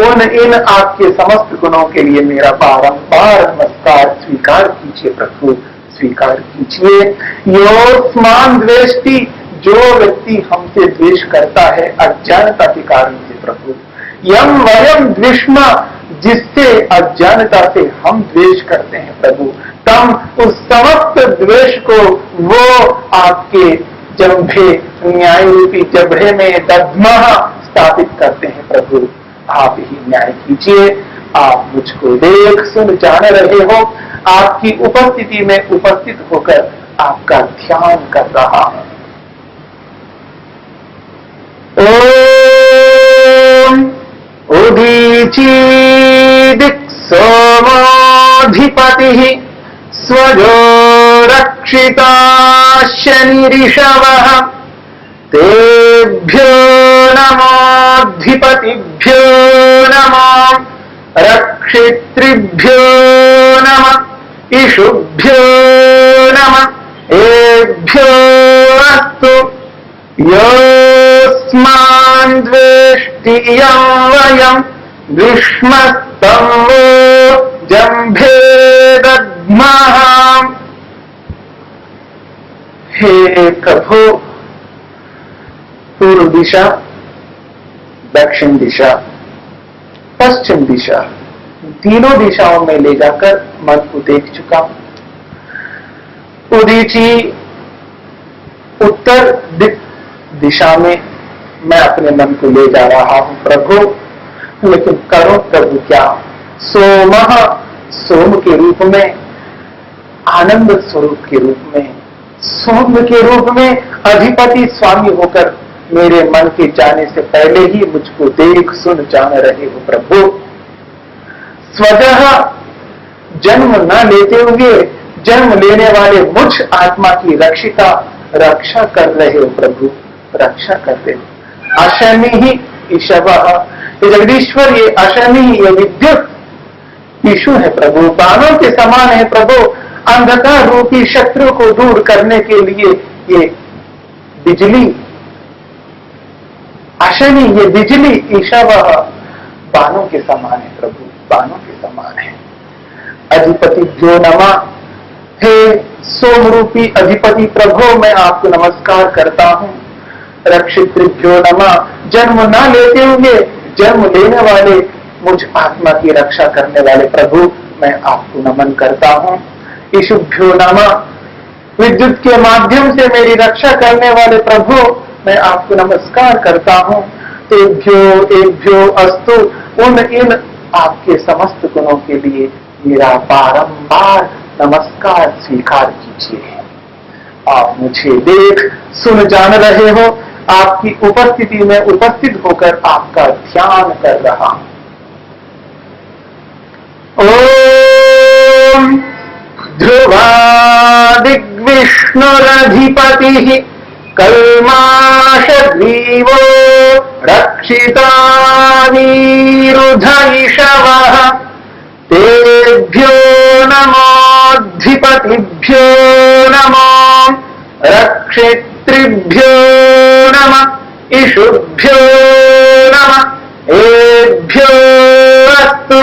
उन इन आपके समस्त गुणों के लिए मेरा बारंबार नमस्कार स्वीकार कीजिए प्रभु, स्वीकार कीजिए। योस्मान द्वेष्टि, जो व्यक्ति हमसे द्वेष करता है अज्ञानता के कारण से प्रभु। यम वयम द्विष्मा, जिससे अज्ञानता से हम द्वेष करते हैं प्रभु, तम उस समस्त द्वेष को वो आपके जंभे, न्याय रूपी जबड़े में दद्मः स्थापित करते हैं प्रभु। आप ही न्याय कीजिए। आप मुझको देख सुन जान रहे हो, आपकी उपस्थिति में उपस्थित होकर आपका ध्यान कर रहा हूं। ओम उदीची सोमाधिपति स्वजो रक्षिता शनिरिषवः, तेभ्यो नमोऽधिपतिभ्यो नमः, रक्षितृभ्यो नमः, इषुभ्यो नमः, एभ्यो अस्तु। योऽस्मान् द्वेष्टि यं वयं विष्मस्तं वो जम्भे दद्मः। हे प्रभु, पूर्व दिशा, दक्षिण दिशा, पश्चिम दिशा, तीनों दिशाओं में ले जाकर मन को देख चुका हूं। उदीची उत्तर दिशा में मैं अपने मन को ले जा रहा हूं प्रभु, लेकिन करो प्रभु क्या? सोमः, सोम के रूप में, आनंद स्वरूप के रूप में, सौम्य के रूप में अधिपति स्वामी होकर मेरे मन के जाने से पहले ही मुझको देख सुन जान रहे हो प्रभु। स्वतः जन्म न लेते हुए जन्म लेने वाले मुझ आत्मा की रक्षा कर रहे हो प्रभु, रक्षा करते हो। अशनि ही ईशवः, ये जगदीश्वर, ये अशनि, ये विद्युत ईशु है प्रभु, बाणों के समान है प्रभु। अंधकार रूपी शत्रु को दूर करने के लिए ये बिजली, अशनि, ये बिजली, ईशवः बाणों के समान है प्रभु, बाणों के समान है। अधिपतिभ्यो नमः, हे सोम रूपी अधिपति प्रभु, मैं आपको नमस्कार करता हूं। रक्षितृभ्यो नमः, जन्म न लेते हुए जन्म लेने वाले मुझ आत्मा की रक्षा करने वाले प्रभु, मैं आपको नमन करता हूं। ईशुभ्यो नमः, विद्युत के माध्यम से मेरी रक्षा करने वाले प्रभु, मैं आपको नमस्कार करता हूं। तेभ्यो एभ्यो अस्तु, उन इन आपके समस्त गुणों के लिए मेरा बारंबार नमस्कार स्वीकार कीजिए। आप मुझे देख सुन जान रहे हो, आपकी उपस्थिति में उपस्थित होकर आपका ध्यान कर रहा हूं। ओम ध्रुवादिग्विष्णुरधिपतिः कल्माषग्रीवो रक्षितानीरुध इषवः, तेभ्यो नमोऽधिपतिभ्यो नमः, रक्षितृभ्यो नमः, इषुभ्यो नमः, एभ्यो अस्तु।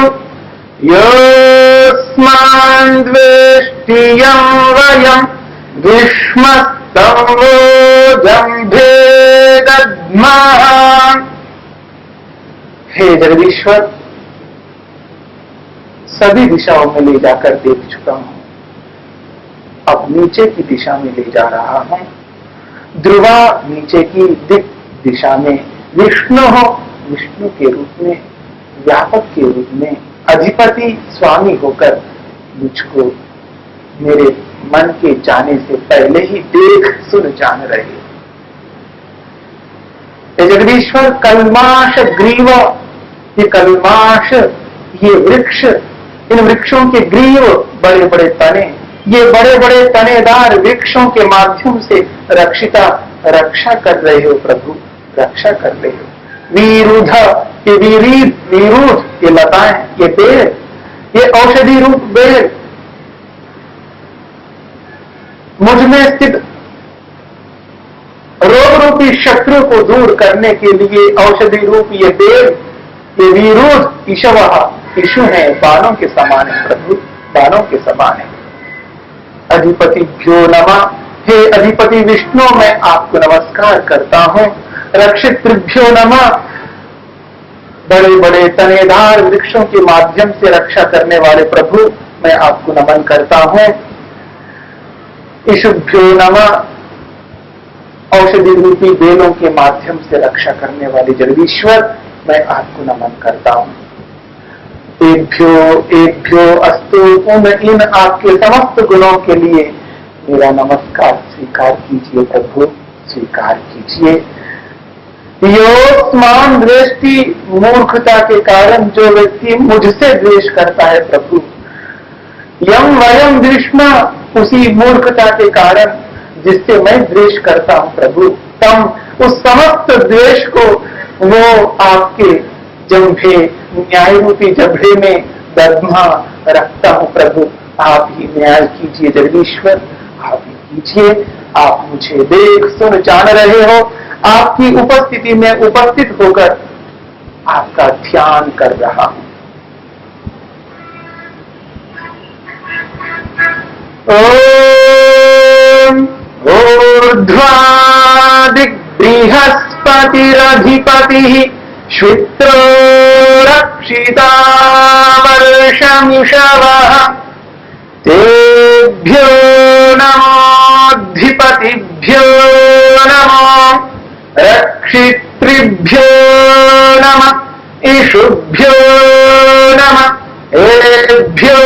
योऽस्मान् द्वेष्टि यं वयं विष्मस्तं वो जम्भे दद्मः। हे जगदीश्वर, सभी दिशाओं में ले जाकर देख चुका हूं, अब नीचे की दिशा में ले जा रहा हूं। ध्रुवा नीचे की दिशा में, विष्णु हो विष्णु के रूप में, व्यापक के रूप में, अधिपति स्वामी होकर मुझको मेरे मन के जाने से पहले ही देख सुन जान रहे। जगदीश्वर, कल्माश ग्रीव, ये कल्माश, ये वृक्ष, इन वृक्षों के ग्रीव, बड़े बड़े तने, ये बड़े बड़े तनेदार वृक्षों के माध्यम से रक्षा कर रहे हो प्रभु, रक्षा कर रहे हो। वीरुध, ये वीरूध, ये लताएं, ये पेड़, ये औषधि रूप पेड़ मुझ में स्थित रोग रूपी शत्रु को दूर करने के लिए औषधि रूप ये बेल, ये विरुद्ध ईशु है, बाणों के समान है प्रभु, बाणों के समान है। अधिपतिभ्यो नमः, हे अधिपति विष्णु मैं आपको नमस्कार करता हूं। रक्षितृभ्यो नमः, बड़े बड़े तनेदार वृक्षों के माध्यम से रक्षा करने वाले प्रभु मैं आपको नमन करता हूं। ईशुभ्यो नमः, औषधि रूपी बेलों के माध्यम से रक्षा करने वाले जगदीश्वर मैं आपको नमन करता हूं। एभ्यो एभ्यो अस्तु, उन इन आपके समस्त गुणों के लिए मेरा नमस्कार स्वीकार कीजिए प्रभु, स्वीकार कीजिए। योस्मान दृष्टि, मूर्खता के कारण जो व्यक्ति मुझसे द्वेष करता है प्रभु, यम वयम द्विष्मा, उसी मूर्खता के कारण जिससे मैं द्वेष करता हूं प्रभु, तम उस समस्त द्वेष को वो आपके जंभे, न्याय रूपी जबड़े में दधमा रखता हूं प्रभु। आप ही न्याय कीजिए जगदीश्वर, आप ही कीजिए। आप मुझे देख सुन जान रहे हो, आपकी उपस्थिति में उपस्थित होकर आपका ध्यान कर रहा हूं। ओम ऊर्ध्वादिक बृहस्पतिरधिपतिः श्वित्रो रक्षिता वर्षमिषवः, तेभ्यो नमोऽधिपतिभ्यो नमो, रक्षितृभ्यो नमः, इषुभ्यो नमः, एभ्यो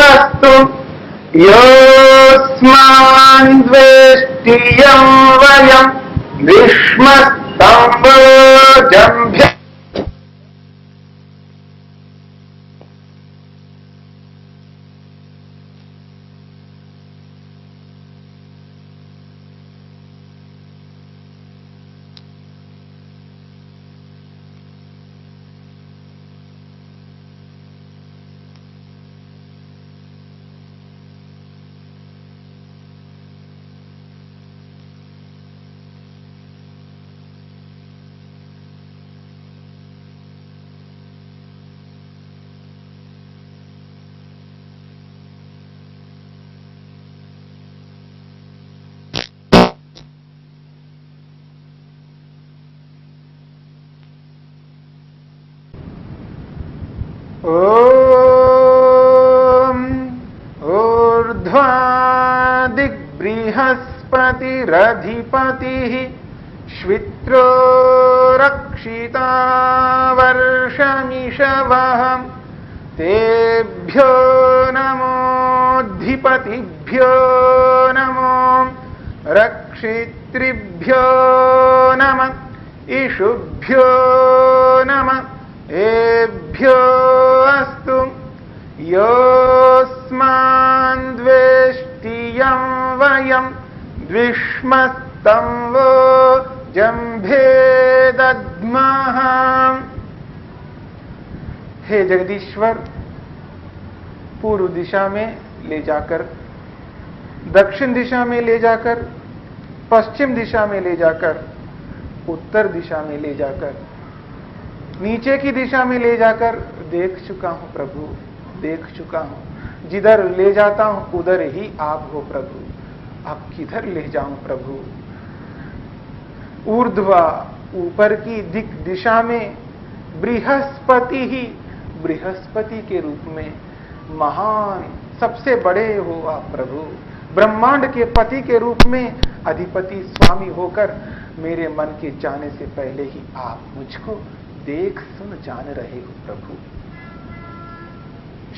अस्तु। योऽस्मान् द्वेष्टियं वयं विष्मस्तम्भोजम्भ्य। ओम ऊर्ध्वादिक बृहस्पतिरधिपतिः श्वित्रो रक्षिता वर्षमिषवः, तेभ्यो नमोऽधिपतिभ्यो नमो, रक्षितृभ्यो नमः, इषुभ्यो नमः, एभ्यो अस्तु। योऽस्मान् द्वेष्टियं वयं द्विष्मस्तं वो जम्भे दद्मः। हे जगदीश्वर, पूर्व दिशा में ले जाकर, दक्षिण दिशा में ले जाकर, पश्चिम दिशा में ले जाकर, उत्तर दिशा में ले जाकर, नीचे की दिशा में ले जाकर देख चुका हूं प्रभु, देख चुका हूं। जिधर ले जाता हूं उधर ही आप हो प्रभु, अब किधर ले जाऊं प्रभु। ऊर्ध्वा, ऊपर की दिशा में, बृहस्पति ही, बृहस्पति के रूप में महान, सबसे बड़े हो आप प्रभु। ब्रह्मांड के पति के रूप में अधिपति स्वामी होकर मेरे मन के जाने से पहले ही आप मुझको देख सुन जान रहे हो प्रभु।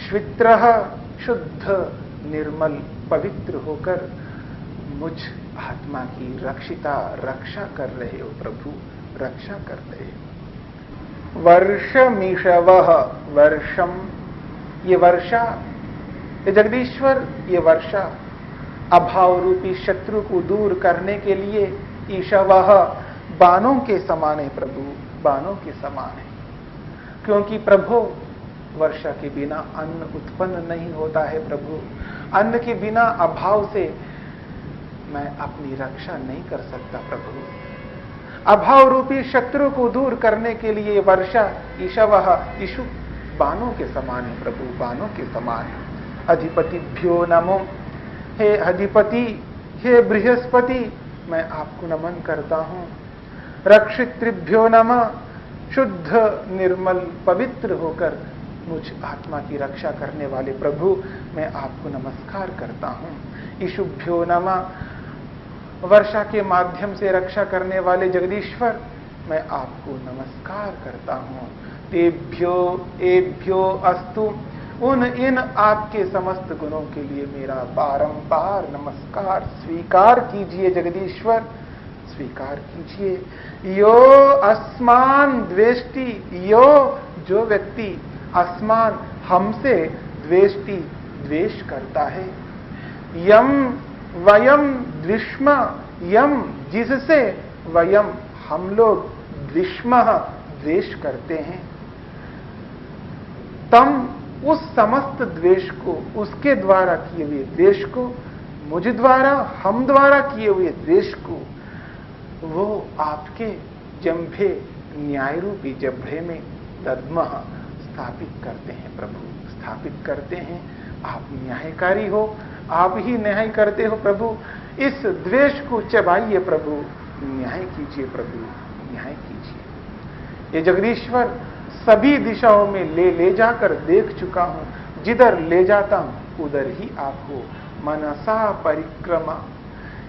श्वित्रः, शुद्ध निर्मल पवित्र होकर मुझ आत्मा की रक्षा कर रहे हो प्रभु, रक्षा कर रहे हो। वर्षमिषवः, वर्षम, ये वर्षा, ये जगदीश्वर, ये वर्षा अभाव रूपी शत्रु को दूर करने के लिए ईशवः बाणों के समान है प्रभु, बाणों के समान है। क्योंकि प्रभु वर्षा के बिना अन्न उत्पन्न नहीं होता है प्रभु। अन्न के बिना अभाव से मैं अपनी रक्षा नहीं कर सकता प्रभु। अभाव रूपी शत्रु को दूर करने के लिए वर्षा ईशवः ईशु बाणों के समान है प्रभु, बाणों के समान है। अधिपतिभ्यो नमो, हे अधिपति, हे बृहस्पति, मैं आपको नमन करता हूं। रक्षितृभ्यो नमः, शुद्ध निर्मल पवित्र होकर मुझ आत्मा की रक्षा करने वाले प्रभु, मैं आपको नमस्कार करता हूं। ईशुभ्यो नमः, वर्षा के माध्यम से रक्षा करने वाले जगदीश्वर, मैं आपको नमस्कार करता हूं। तेभ्यो एभ्यो अस्तु, उन इन आपके समस्त गुणों के लिए मेरा बारंबार नमस्कार स्वीकार कीजिए जगदीश्वर, स्वीकार कीजिए। यो अस्मान द्वेष्टि, यो जो व्यक्ति अस्मान हमसे द्वेष्टि द्वेष करता है। यम वयम द्विष्म, यम जिससे, वयम हम लोग, द्विष्म द्वेष करते हैं। तम उस समस्त द्वेष को, उसके द्वारा किए हुए द्वेष को, मुझ द्वारा हम द्वारा किए हुए द्वेष को, वो आपके जंभे न्याय रूपी जभे में दद्मः स्थापित करते हैं प्रभु, स्थापित करते हैं। आप न्यायकारी हो, आप ही न्याय करते हो प्रभु। इस द्वेष को चबाइए प्रभु, न्याय कीजिए प्रभु, न्याय कीजिए। ये जगदीश्वर सभी दिशाओं में ले जाकर देख चुका हूं, जिधर ले जाता हूं उधर ही आप हो। मनसा परिक्रमा,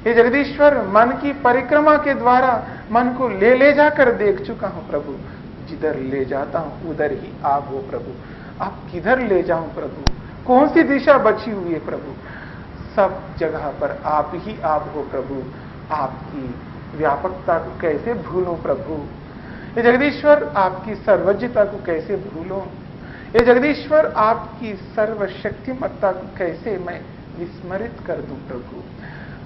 ये जगदीश्वर मन की परिक्रमा के द्वारा मन को ले जाकर देख चुका हूं प्रभु, जिधर ले जाता हूं उधर ही आप हो प्रभु। आप किधर ले जाऊं प्रभु, कौन सी दिशा बची हुई है प्रभु, सब जगह पर आप ही आप हो प्रभु। आपकी व्यापकता को कैसे भूलूं प्रभु, ये जगदीश्वर आपकी सर्वज्ञता को कैसे भूलूं, ये जगदीश्वर आपकी सर्वशक्तिमत्ता को कैसे मैं विस्मरित कर दूं प्रभु।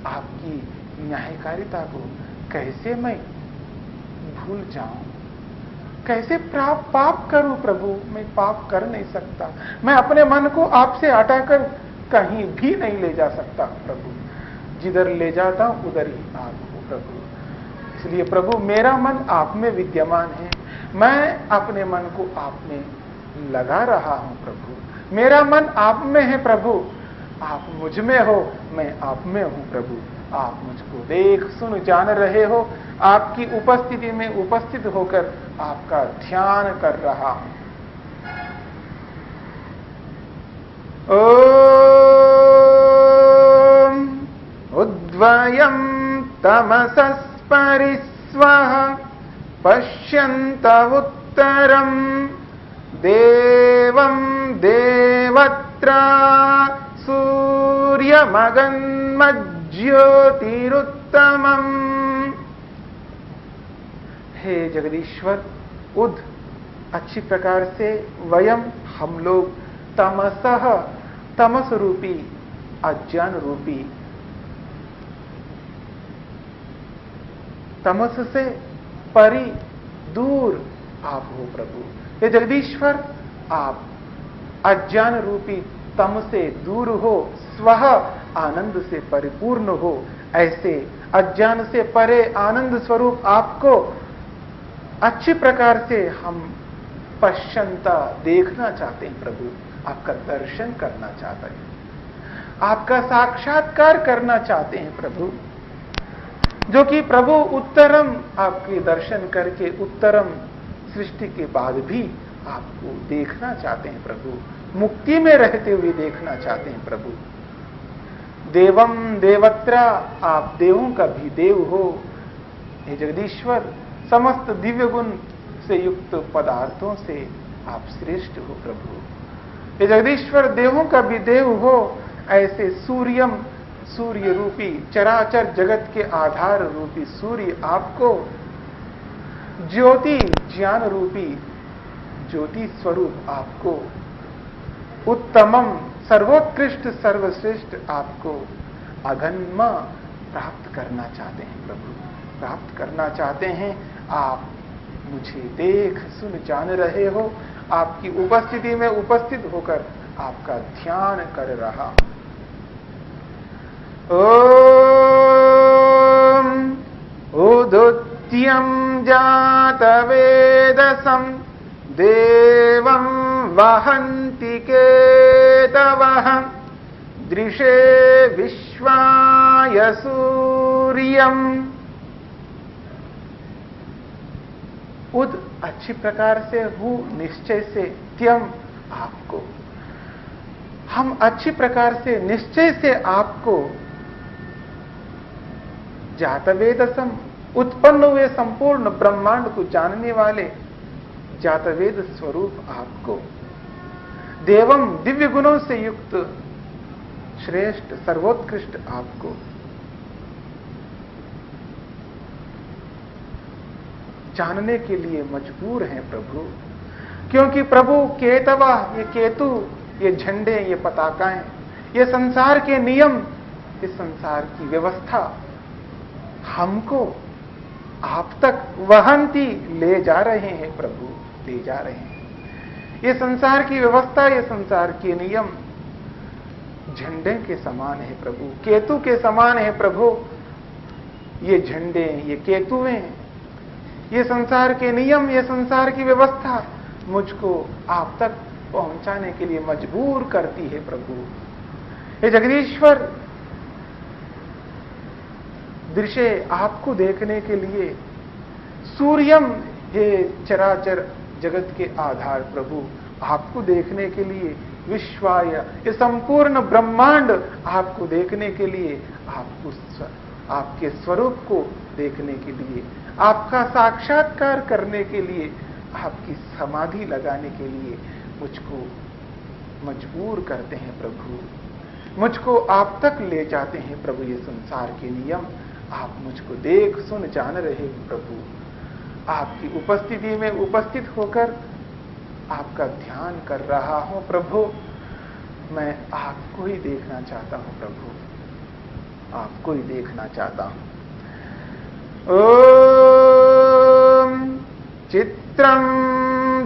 आपकी न्यायकारिता को कैसे मैं भूल जाऊं, कैसे पाप करूं प्रभु। मैं पाप कर नहीं सकता, मैं अपने मन को आपसे हटाकर कहीं भी नहीं ले जा सकता प्रभु। जिधर ले जाता हूं उधर ही आप हो प्रभु। इसलिए प्रभु मेरा मन आप में विद्यमान है, मैं अपने मन को आप में लगा रहा हूं प्रभु। मेरा मन आप में है प्रभु, आप मुझ में हो, मैं आप में हूं प्रभु। आप मुझको देख सुन जान रहे हो, आपकी उपस्थिति में उपस्थित होकर आपका ध्यान कर रहा हूं। ओम उद्वयं तमसस्परिस्वः पश्यन्त उत्तरं देवं देवत्रा सूर्यमगन्मज्योतिरुत्तमम्। हे जगदीश्वर, उद अच्छी प्रकार से, वयम हम लोग, तमसः तमस रूपी अज्ञान रूपी, तमस से परि दूर आप हो प्रभु। हे जगदीश्वर, आप अज्ञान रूपी तम से दूर हो, स्वः आनंद से परिपूर्ण हो। ऐसे अज्ञान से परे आनंद स्वरूप आपको अच्छी प्रकार से हम पश्यंता देखना चाहते हैं प्रभु, आपका दर्शन करना चाहते हैं, आपका साक्षात्कार करना चाहते हैं प्रभु। जो कि प्रभु उत्तरम, आपके दर्शन करके उत्तरम सृष्टि के बाद भी आपको देखना चाहते हैं प्रभु, मुक्ति में रहते हुए देखना चाहते हैं प्रभु। देवम देवत्रा, आप देवों का भी देव हो। हे जगदीश्वर, समस्त दिव्य गुण से युक्त पदार्थों से आप श्रेष्ठ हो प्रभु। हे जगदीश्वर, देवों का भी देव हो। ऐसे सूर्यम, सूर्य रूपी चराचर जगत के आधार रूपी सूर्य आपको, ज्योति ज्ञान रूपी ज्योति स्वरूप आपको, उत्तमम सर्वोत्कृष्ट सर्वश्रेष्ठ आपको अगन्म प्राप्त करना चाहते हैं प्रभु, प्राप्त करना चाहते हैं। आप मुझे देख सुन जान रहे हो, आपकी उपस्थिति में उपस्थित होकर आपका ध्यान कर रहा। ओ उदुत्यं जातवेदसं देवं वहन्ति केतवः दृशे विश्वाय सूर्यम्। उद अच्छी प्रकार से, हु निश्चय से, त्यम आपको, हम अच्छी प्रकार से निश्चय से आपको, जातवेदसम उत्पन्न हुए संपूर्ण ब्रह्मांड को जानने वाले जातवेद स्वरूप आपको, देवम दिव्य गुणों से युक्त श्रेष्ठ सर्वोत्कृष्ट आपको, जानने के लिए मजबूर हैं प्रभु। क्योंकि प्रभु केतवा, ये केतु, ये झंडे, ये पताकाएं, ये संसार के नियम, इस संसार की व्यवस्था हमको आप तक वहंती ले जा रहे हैं प्रभु, ले जा रहे हैं। ये संसार की व्यवस्था, ये संसार के नियम झंडे के समान है प्रभु, केतु के समान है प्रभु। ये झंडे, ये केतुएं, ये संसार के नियम, ये संसार की व्यवस्था मुझको आप तक पहुंचाने के लिए मजबूर करती है प्रभु। हे जगदीश्वर, दृश्य आपको देखने के लिए, सूर्यम, हे चराचर जगत के आधार प्रभु, आपको देखने के लिए, विश्वाय, ये संपूर्ण ब्रह्मांड आपको देखने के लिए, आपके स्वरूप को देखने के लिए, आपका साक्षात्कार करने के लिए, आपकी समाधि लगाने के लिए मुझको मजबूर करते हैं प्रभु, मुझको आप तक ले जाते हैं प्रभु। ये संसार के नियम आप मुझको देख सुन जान रहे हैं प्रभु। आपकी उपस्थिति में उपस्थित होकर आपका ध्यान कर रहा हूं प्रभु। मैं आपको ही देखना चाहता हूं प्रभु, आपको ही देखना चाहता हूं। ओम चित्रं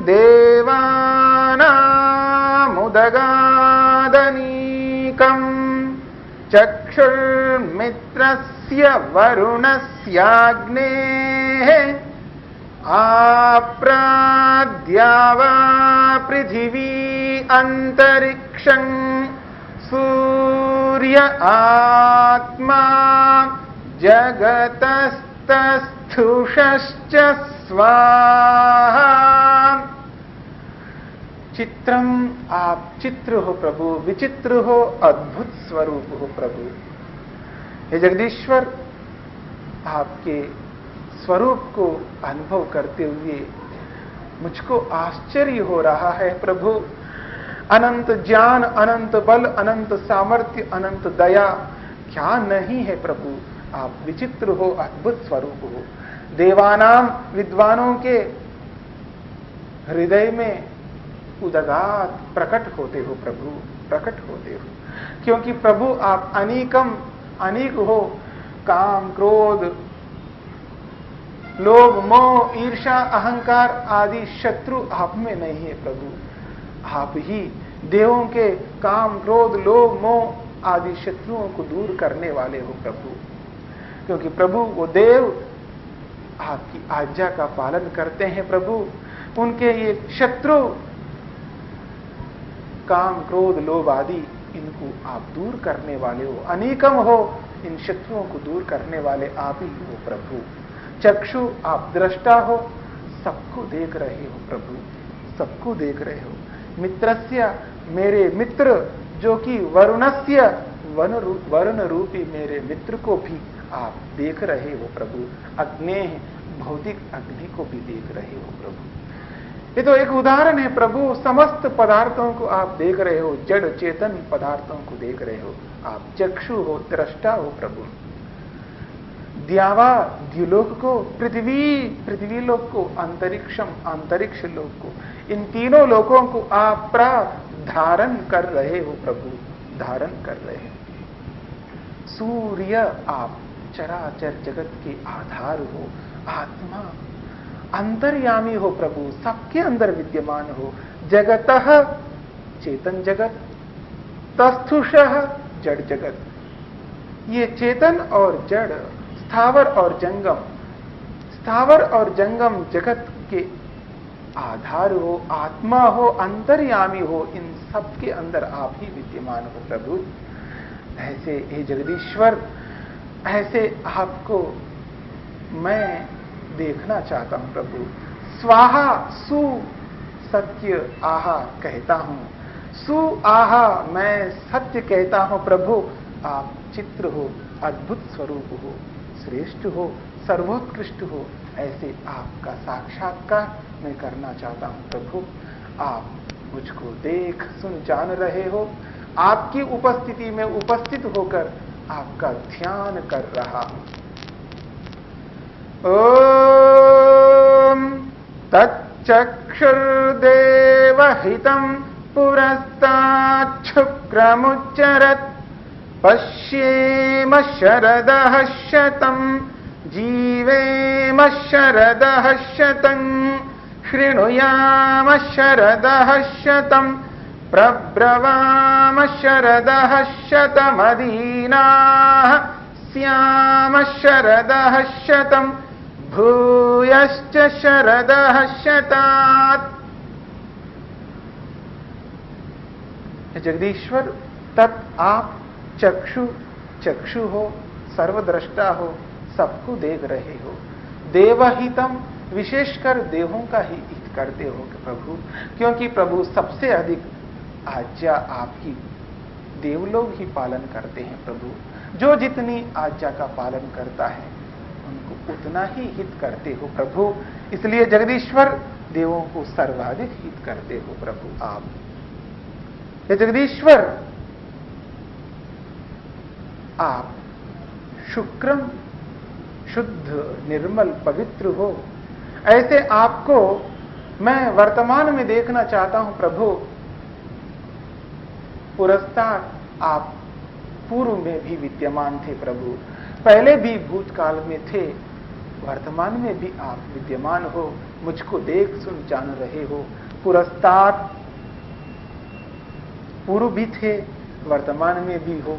देवानामुदगादनीकं चक्षुर्मित्रस्य वरुणस्याग्नेः आप्राद्यावा पृथिवी अंतरिक्षं सूर्य आत्मा जगतस्तस्थुषश्च स्वाहा। चित्रम, आप चित्र हो प्रभु, विचित्र हो, अद्भुत स्वरूप हो प्रभु। हे जगदीश्वर, आपके स्वरूप को अनुभव करते हुए मुझको आश्चर्य हो रहा है प्रभु। अनंत ज्ञान, अनंत बल, अनंत सामर्थ्य, अनंत दया क्या नहीं है प्रभु। आप विचित्र हो, अद्भुत स्वरूप हो। देवानाम, विद्वानों के हृदय में उदगात प्रकट होते हो प्रभु, प्रकट होते हो। क्योंकि प्रभु आप अनीकम, अनीक हो। काम, क्रोध, लोभ, मोह, ईर्षा, अहंकार आदि शत्रु आप में नहीं है प्रभु। आप ही देवों के काम, क्रोध, लोभ, मोह आदि शत्रुओं को दूर करने वाले हो प्रभु। क्योंकि प्रभु वो देव आपकी आज्ञा का पालन करते हैं प्रभु। उनके ये शत्रु काम, क्रोध, लोभ आदि, इनको आप दूर करने वाले हो। अनीकम हो, इन शत्रुओं को दूर करने वाले आप ही हो प्रभु। चक्षु, आप दृष्टा हो, सबको देख रहे हो प्रभु, सबको देख रहे हो। मित्रस्य, मेरे मित्र, जो कि वरुणस्य, वरुण रूपी मेरे मित्र को भी आप देख रहे हो प्रभु। अग्नि, भौतिक अग्नि को भी देख रहे हो प्रभु। ये तो एक उदाहरण है प्रभु। समस्त पदार्थों को आप देख रहे हो, जड़ चेतन पदार्थों को देख रहे हो। आप चक्षु हो, दृष्टा हो प्रभु। द्यावा, द्युलोक को, पृथ्वी, पृथ्वी लोक को, अंतरिक्षम, अंतरिक्ष लोक को, इन तीनों लोकों को आप धारण कर रहे हो प्रभु, धारण कर रहे हो। सूर्य, आप चराचर जगत के आधार हो। आत्मा, अंतर्यामी हो प्रभु, सबके अंदर विद्यमान हो। जगतः, चेतन जगत, तस्थुषः, जड़ जगत। ये चेतन और जड़, स्थावर और जंगम, स्थावर और जंगम जगत के आधार हो, आत्मा हो, अंतर्यामी हो, इन सब के अंदर आप ही विद्यमान हो प्रभु। ऐसे हे जगदीश्वर, ऐसे आपको मैं देखना चाहता हूं प्रभु। स्वाहा सु सत्य आहा कहता हूं, सु आहा मैं सत्य कहता हूं प्रभु। आप चित्र हो, अद्भुत स्वरूप हो, श्रेष्ठ हो, सर्वोत्कृष्ट हो, ऐसे आपका साक्षात्कार मैं करना चाहता हूं प्रभु। आप मुझको देख सुन जान रहे हो, आपकी उपस्थिति में उपस्थित होकर आपका ध्यान कर रहा हूं। ओम तच्चक्षुर्देवहितं पुरस्ताच्छुक्रमुच्चरत् पश्येम शरदः शतं जीवेम शरदः शतं शृणुयाम शरदः शतं प्रब्रवाम शरदः शतमदीनाः स्याम शरदः शतं भूयश्च शरदः शतात्। जगदीश्वर, तत् आप चक्षु हो, सर्वद्रष्टा हो, सबको देख रहे हो। देवहितम, विशेषकर देवों का ही हित करते हो प्रभु, क्योंकि प्रभु सबसे अधिक आज्ञा आपकी देवलोग ही पालन करते हैं प्रभु। जो जितनी आज्ञा का पालन करता है उनको उतना ही हित करते हो प्रभु। इसलिए जगदीश्वर, देवों को सर्वाधिक हित करते हो प्रभु आप। हे जगदीश्वर, आप शुक्रम, शुद्ध निर्मल पवित्र हो, ऐसे आपको मैं वर्तमान में देखना चाहता हूं प्रभु। पुरस्तार आप पूर्व में भी विद्यमान थे प्रभु, पहले भी भूतकाल में थे, वर्तमान में भी आप विद्यमान हो, मुझको देख सुन जान रहे हो। पुरस्तार पूर्व भी थे, वर्तमान में भी हो,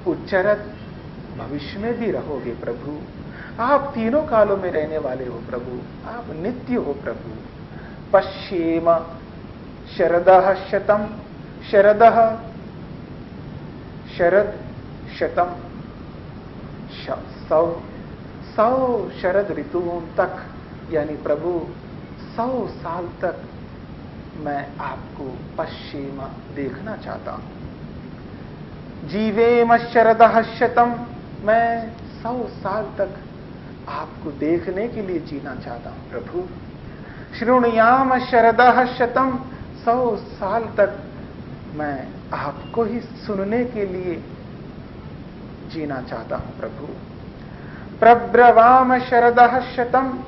उच्चरत भविष्य में भी रहोगे प्रभु। आप तीनों कालों में रहने वाले हो प्रभु, आप नित्य हो प्रभु। पश्येम शरदः शतम, शरदः शरद शतम, 100 शरद ऋतुओं तक, यानी प्रभु 100 साल तक मैं आपको पश्चिम देखना चाहता हूं। जीवेम शरदः शतम, मैं 100 साल तक आपको देखने के लिए जीना चाहता हूं प्रभु। शृणुयाम शरदः शतम, 100 साल तक मैं आपको ही सुनने के लिए जीना चाहता हूं प्रभु। प्रब्रवाम शरदः शतम,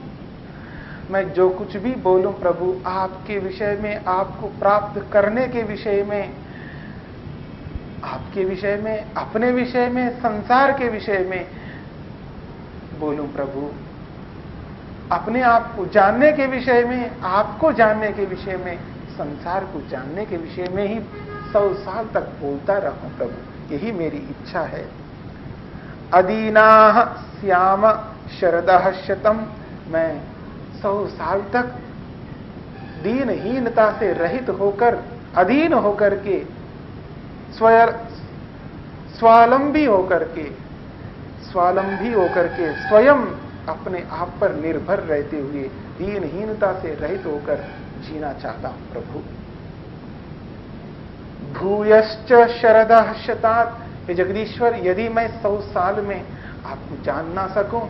मैं जो कुछ भी बोलूं प्रभु आपके विषय में, आपको प्राप्त करने के विषय में, आपके विषय में, अपने विषय में, संसार के विषय में बोलूं प्रभु। अपने आप को जानने के विषय में, आपको जानने के विषय में, संसार को जानने के विषय में ही 100 साल तक बोलता रहूं प्रभु, यही मेरी इच्छा है। अदीनाः स्याम शरदः शतम, मैं 100 साल तक दीनहीनता से रहित होकर, अधीन होकर के, स्वावलंबी होकर के स्वयं अपने आप पर निर्भर रहते हुए दीनहीनता से रहित होकर जीना चाहता हूं प्रभु। भूयश्च शरदः शतात्, जगदीश्वर, यदि मैं 100 साल में आपको जान ना सकूं,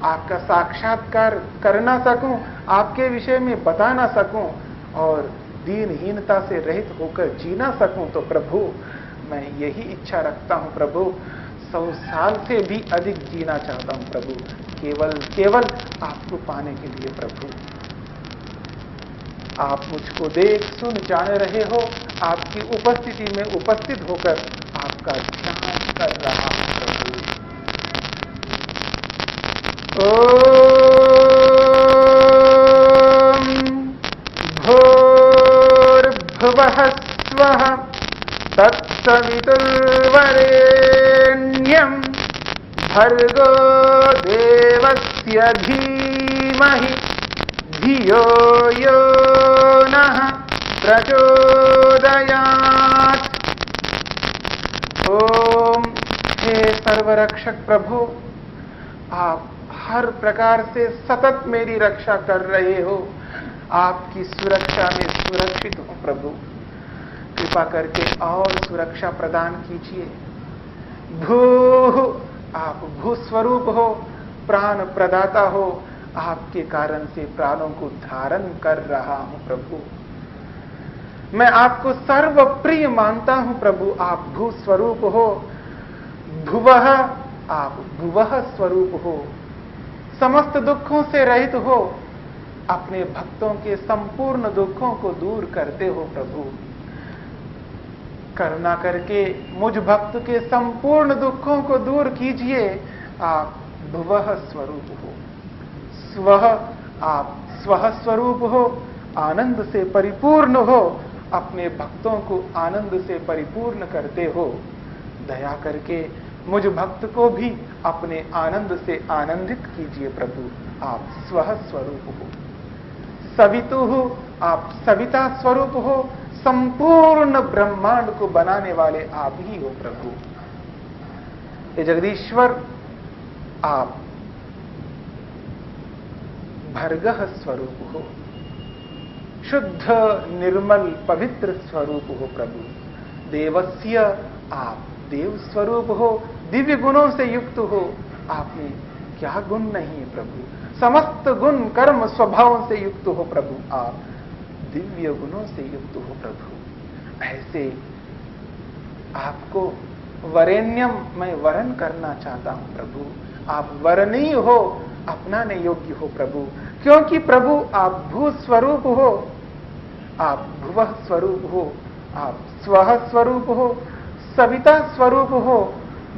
आपका साक्षात्कार कर ना सकूं, आपके विषय में बता ना सकूं और दीनहीनता से रहित होकर जी ना सकूं, तो प्रभु मैं यही इच्छा रखता हूं प्रभु, 100 साल से भी अधिक जीना चाहता हूं प्रभु, केवल आपको पाने के लिए प्रभु। आप मुझको देख सुन जान रहे हो, आपकी उपस्थिति में उपस्थित होकर आपका ध्यान कर रहा हूं प्रभु। ओम भूर्भुवः स्वः तत्सवितुर्वरेण्यं भर्गो देवस्य धीमहि धियो यो नः प्रचोदयात्। ओम। हे सर्वरक्षक प्रभु, आप हर प्रकार से सतत मेरी रक्षा कर रहे हो। आपकी सुरक्षा में सुरक्षित हो प्रभु। कृपा करके और सुरक्षा प्रदान कीजिए। भू, आप भूस्वरूप हो, प्राण प्रदाता हो। आपके कारण से प्राणों को धारण कर रहा हूं प्रभु। मैं आपको सर्वप्रिय मानता हूं प्रभु। आप भूस्वरूप हो। भुवः, आप भुवः स्वरूप हो। समस्त दुखों से रहित हो। अपने भक्तों के संपूर्ण दुखों को दूर करते हो प्रभु। करुणा करके मुझ भक्त के संपूर्ण दुखों को दूर कीजिए। आप भुवः स्वरूप हो। स्वः, आप स्वः स्वरूप हो। आनंद से परिपूर्ण हो। अपने भक्तों को आनंद से परिपूर्ण करते हो। दया करके मुझ भक्त को भी अपने आनंद से आनंदित कीजिए प्रभु। आप स्वः स्वरूप हो। सवितुः, आप सविता स्वरूप हो। संपूर्ण ब्रह्मांड को बनाने वाले आप ही हो प्रभु। हे जगदीश्वर, आप भर्गः स्वरूप हो। शुद्ध निर्मल पवित्र स्वरूप हो प्रभु। देवस्य, आप देव स्वरूप हो। दिव्य गुणों से युक्त हो। आप में क्या गुण नहीं है प्रभु। समस्त गुण कर्म स्वभावों से युक्त हो प्रभु। आप दिव्य गुणों से युक्त हो प्रभु। ऐसे आपको वरेण्यम मैं वरण करना चाहता हूं प्रभु। आप वरणीय हो, अपनाने योग्य हो प्रभु। क्योंकि प्रभु आप भू स्वरूप हो। आप भुवः स्वरूप हो। आप स्वः स्वरूप हो। सविता स्वरूप हो।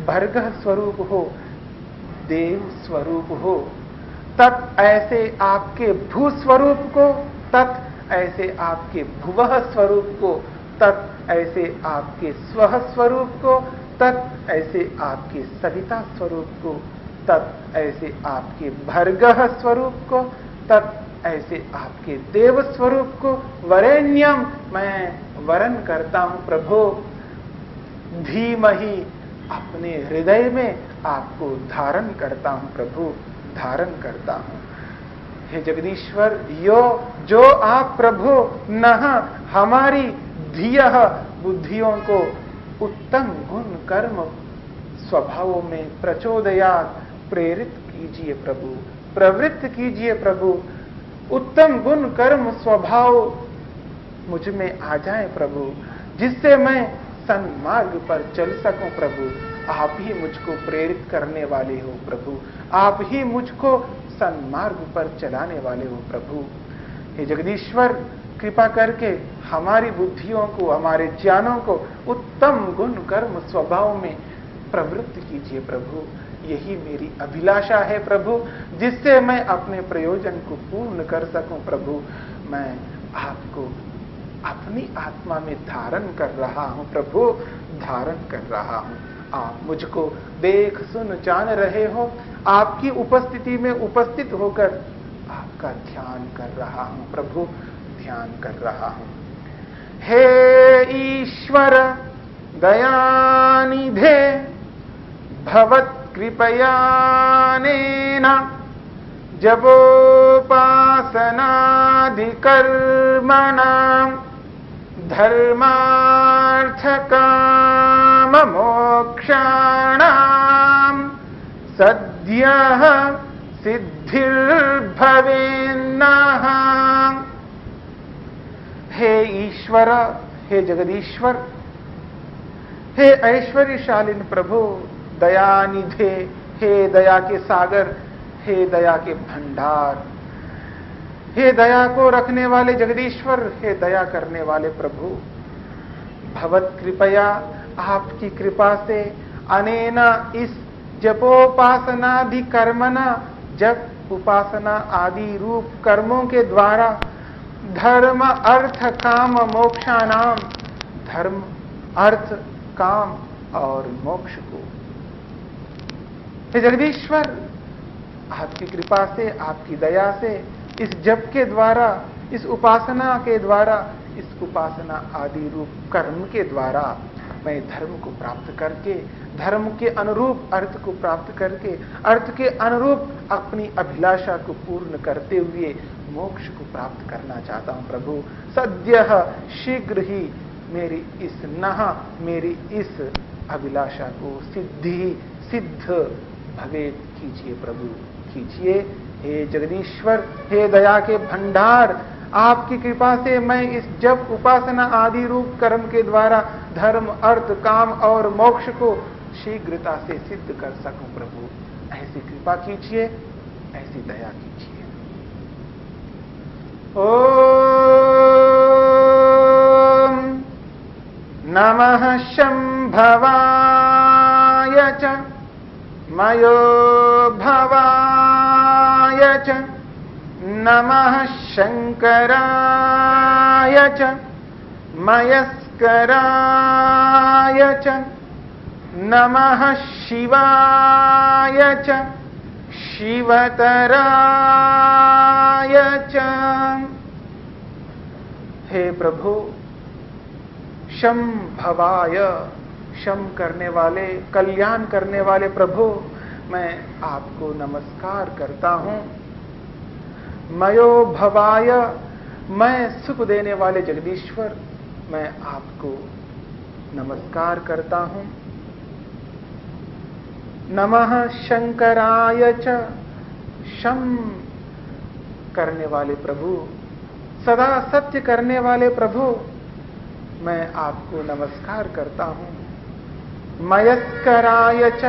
भर्गः स्वरूप हो। देव स्वरूप हो। तत् ऐसे आपके भू स्वरूप को, तत् ऐसे आपके भुवः स्वरूप को, तत् ऐसे आपके स्वः स्वरूप को, तत् ऐसे आपके सविता स्वरूप को, तत् ऐसे आपके भर्गः स्वरूप को, तत् ऐसे आपके देव स्वरूप को वरेण्यम मैं वरण करता हूं प्रभु। धीमहि, अपने हृदय में आपको धारण करता हूं प्रभु। धारण करता हूं। हे जगदीश्वर, जो आप प्रभु नः हमारी धियः बुद्धियों को उत्तम गुण कर्म स्वभावों में प्रचोदयात् प्रेरित कीजिए प्रभु। प्रवृत्त कीजिए प्रभु। उत्तम गुण कर्म स्वभाव मुझ में आ जाए प्रभु, जिससे मैं सन्मार्ग पर चल सकूं प्रभु। आप ही मुझको प्रेरित करने वाले हो प्रभु। आप ही मुझको सन्मार्ग पर चलाने वाले हो प्रभु। हे जगदीश्वर, कृपा करके हमारी बुद्धियों को, हमारे ज्ञानों को उत्तम गुण कर्म स्वभाव में प्रवृत्त कीजिए प्रभु। यही मेरी अभिलाषा है प्रभु, जिससे मैं अपने प्रयोजन को पूर्ण कर सकूं प्रभु। मैं आपको अपनी आत्मा में धारण कर रहा हूं प्रभु। धारण कर रहा हूं। आप मुझको देख सुन जान रहे हो। आपकी उपस्थिति में उपस्थित होकर आपका ध्यान कर रहा हूं प्रभु। ध्यान कर रहा हूं। हे ईश्वर दयानिधे भवत्कृपयानेन जपोपासनाधिकर्मणां धर्मार्थकाममोक्षाणां सद्यः सिद्धिर्भवेन्नः। हे ईश्वर, हे जगदीश्वर, हे ऐश्वर्यशालीन प्रभु, दयानिधे, हे दया के सागर, हे दया के भंडार, हे दया को रखने वाले जगदीश्वर, हे दया करने वाले प्रभु। भवत कृपया, आपकी कृपा से, अनेना इस जपोपासनादि कर्मना, जप उपासना आदि रूप कर्मों के द्वारा धर्म अर्थ काम मोक्षानाम, धर्म अर्थ काम और मोक्ष को, हे जगदीश्वर, आपकी कृपा से, आपकी दया से, इस जप के द्वारा, इस उपासना के द्वारा, इस उपासना आदि रूप कर्म के द्वारा मैं धर्म को प्राप्त करके, धर्म के अनुरूप अर्थ को प्राप्त करके, अर्थ के अनुरूप अपनी अभिलाषा को पूर्ण करते हुए मोक्ष को प्राप्त करना चाहता हूं प्रभु। सद्यः शीघ्र ही मेरी इस अभिलाषा को सिद्ध भवेत कीजिए प्रभु, कीजिए। हे जगदीश्वर, हे दया के भंडार, आपकी कृपा से मैं इस जप उपासना आदि रूप कर्म के द्वारा धर्म, अर्थ, काम और मोक्ष को शीघ्रता से सिद्ध कर सकूं प्रभु। ऐसी कृपा कीजिए, ऐसी दया कीजिए। ओम नमः शंभवाय च मयो भवाय च नमः शंकराय च मयस्कराय च नमः शिवाय च शिवतराय च। हे प्रभु, शंभवाय, शम करने वाले, कल्याण करने वाले प्रभु, मैं आपको नमस्कार करता हूं। मयो भवाय, मैं सुख देने वाले जगदीश्वर, मैं आपको नमस्कार करता हूं। नमः शंकराय च, शम करने वाले प्रभु, सदा सत्य करने वाले प्रभु, मैं आपको नमस्कार करता हूं। मयस्कराय च,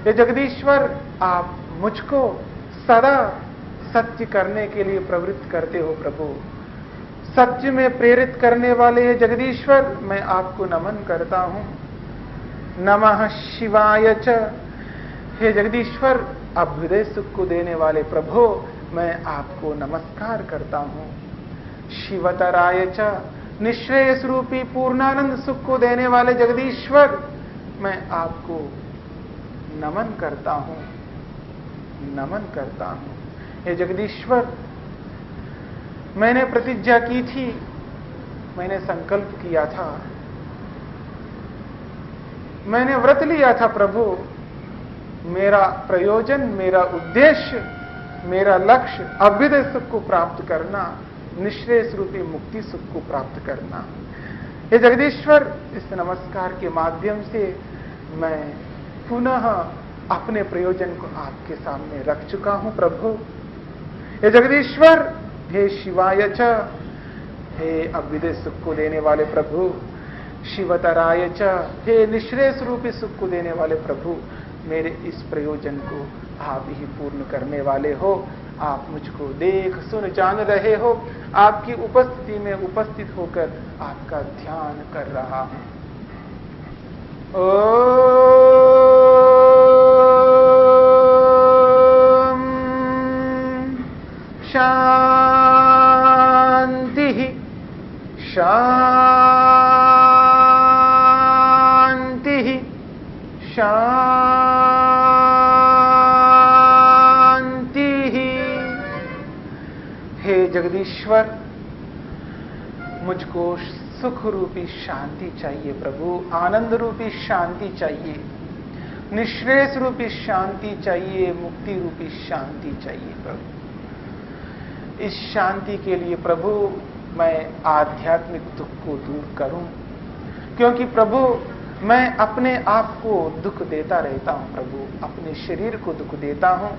ये जगदीश्वर, आप मुझको सदा सत्य करने के लिए प्रवृत्त करते हो प्रभु। सत्य में प्रेरित करने वाले ये जगदीश्वर, मैं आपको नमन करता हूं। नमः शिवाय च, हे जगदीश्वर, अभ्युदय सुख को देने वाले प्रभु, मैं आपको नमस्कार करता हूं। शिवतराय च, निश्रेयस रूपी पूर्णानंद सुख को देने वाले जगदीश्वर, मैं आपको नमन करता हूं, नमन करता हूं। हे जगदीश्वर, मैंने प्रतिज्ञा की थी, मैंने संकल्प किया था, मैंने व्रत लिया था प्रभु, मेरा प्रयोजन, मेरा उद्देश्य, मेरा लक्ष्य अभ्युदय सुख को प्राप्त करना, निश्रेयस रूपी मुक्ति सुख को प्राप्त करना। हे जगदीश्वर, इस नमस्कार के माध्यम से मैं पुनः अपने प्रयोजन को आपके सामने रख चुका हूं प्रभु। हे जगदीश्वर, हे शिवाय च, हे अभ्युदय सुख को देने वाले प्रभु, शिवतराय च, हे निश्रेयस रूपी सुख को देने वाले प्रभु, मेरे इस प्रयोजन को आप ही पूर्ण करने वाले हो। आप मुझको देख सुन जान रहे हो, आपकी उपस्थिति में उपस्थित होकर आपका ध्यान कर रहा हूं। ओम शांति शांति शांति। हे जगदीश्वर, मुझको सुख रूपी शांति चाहिए प्रभु, आनंद रूपी शांति चाहिए, निश्रेयस रूपी शांति चाहिए, मुक्ति रूपी शांति चाहिए प्रभु। इस शांति के लिए प्रभु मैं आध्यात्मिक दुख को दूर करूं, क्योंकि प्रभु मैं अपने आप को दुख देता रहता हूं प्रभु, अपने शरीर को दुख देता हूं,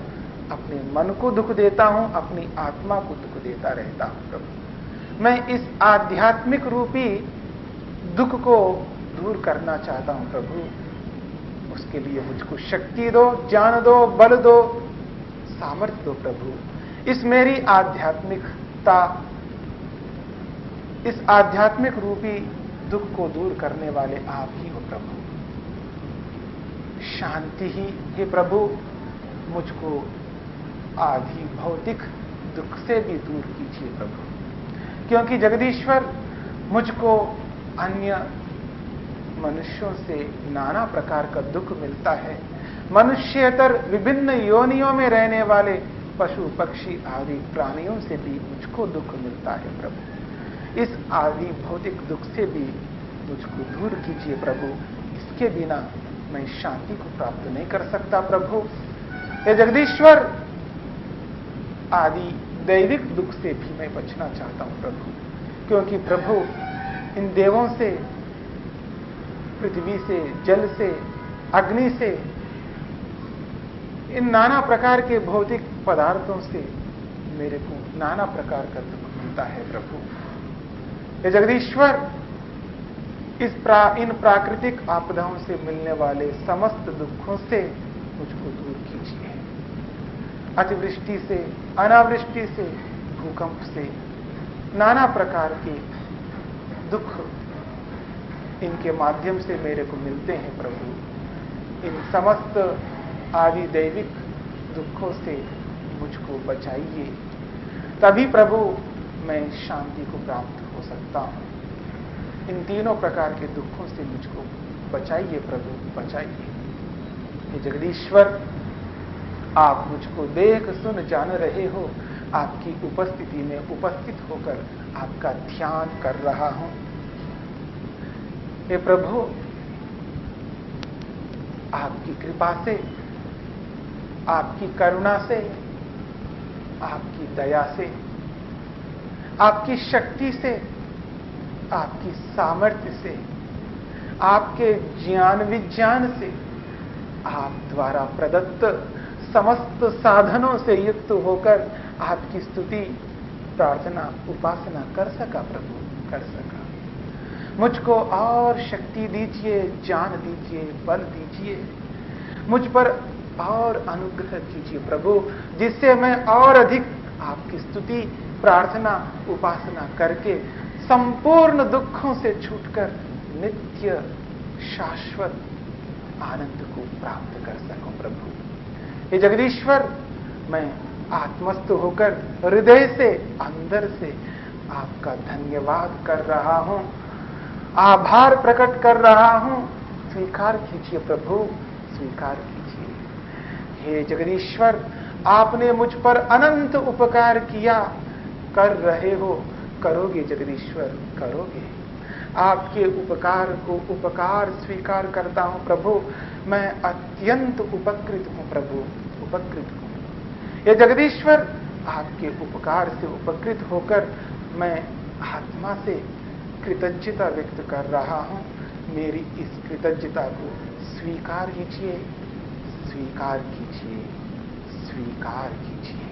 अपने मन को दुख देता हूं, अपनी आत्मा को दुख देता रहता हूं प्रभु। मैं इस आध्यात्मिक रूपी दुख को दूर करना चाहता हूं प्रभु। उसके लिए मुझको शक्ति दो, ज्ञान दो, बल दो, सामर्थ्य दो प्रभु। इस मेरी आध्यात्मिकता, इस आध्यात्मिक रूपी दुख को दूर करने वाले आप ही हो प्रभु। शांति ही, हे प्रभु, मुझको आदि भौतिक दुख से भी दूर कीजिए प्रभु, क्योंकि जगदीश्वर मुझको अन्य मनुष्यों से नाना प्रकार का दुख मिलता है। मनुष्यतर विभिन्न योनियों में रहने वाले पशु पक्षी आदि प्राणियों से भी मुझको दुख मिलता है प्रभु। इस आदि भौतिक दुख से भी मुझको दूर कीजिए प्रभु। इसके बिना मैं शांति को प्राप्त नहीं कर सकता प्रभु। हे जगदीश्वर, आदि दैविक दुख से भी मैं बचना चाहता हूं प्रभु, क्योंकि प्रभु इन देवों से, पृथ्वी से, जल से, अग्नि से, इन नाना प्रकार के भौतिक पदार्थों से मेरे को नाना प्रकार का दुख मिलता है प्रभु। हे जगदीश्वर, इन प्राकृतिक आपदाओं से मिलने वाले समस्त दुखों से मुझको दूर कीजिए। अतिवृष्टि से, अनावृष्टि से, भूकंप से, नाना प्रकार के दुख इनके माध्यम से मेरे को मिलते हैं प्रभु। इन समस्त आदि दैविक दुखों से मुझको बचाइए, तभी प्रभु मैं शांति को प्राप्त हो सकता हूं। इन तीनों प्रकार के दुखों से मुझको बचाइए प्रभु, बचाइए। हे जगदीश्वर, आप मुझको देख सुन जान रहे हो। आपकी उपस्थिति में उपस्थित होकर आपका ध्यान कर रहा हूं। हे प्रभु, आपकी कृपा से, आपकी करुणा से, आपकी दया से, आपकी शक्ति से, आपकी सामर्थ्य से, आपके ज्ञान विज्ञान से, आप द्वारा प्रदत्त समस्त साधनों से युक्त होकर आपकी स्तुति, प्रार्थना, उपासना कर सका प्रभु, कर सका। मुझको और शक्ति दीजिए, ज्ञान दीजिए, बल दीजिए, मुझ पर और अनुग्रह कीजिए प्रभु, जिससे मैं और अधिक आपकी स्तुति, प्रार्थना, उपासना करके संपूर्ण दुखों से छूटकर नित्य शाश्वत आनंद को प्राप्त कर सकूं प्रभु। हे जगदीश्वर, मैं आत्मस्थ होकर हृदय से, अंदर से आपका धन्यवाद कर रहा हूं, आभार प्रकट कर रहा हूं। स्वीकार कीजिए प्रभु, स्वीकार कीजिए। हे जगदीश्वर, आपने मुझ पर अनंत उपकार किया, कर रहे हो, करोगे जगदीश्वर, करोगे। आपके उपकार को उपकार स्वीकार करता हूं प्रभु। मैं अत्यंत उपकृत हूं प्रभु, उपकृत हूं। हे जगदीश्वर, आपके उपकार से उपकृत होकर मैं आत्मा से कृतज्ञता व्यक्त कर रहा हूं। मेरी इस कृतज्ञता को स्वीकार कीजिए, स्वीकार कीजिए, स्वीकार कीजिए।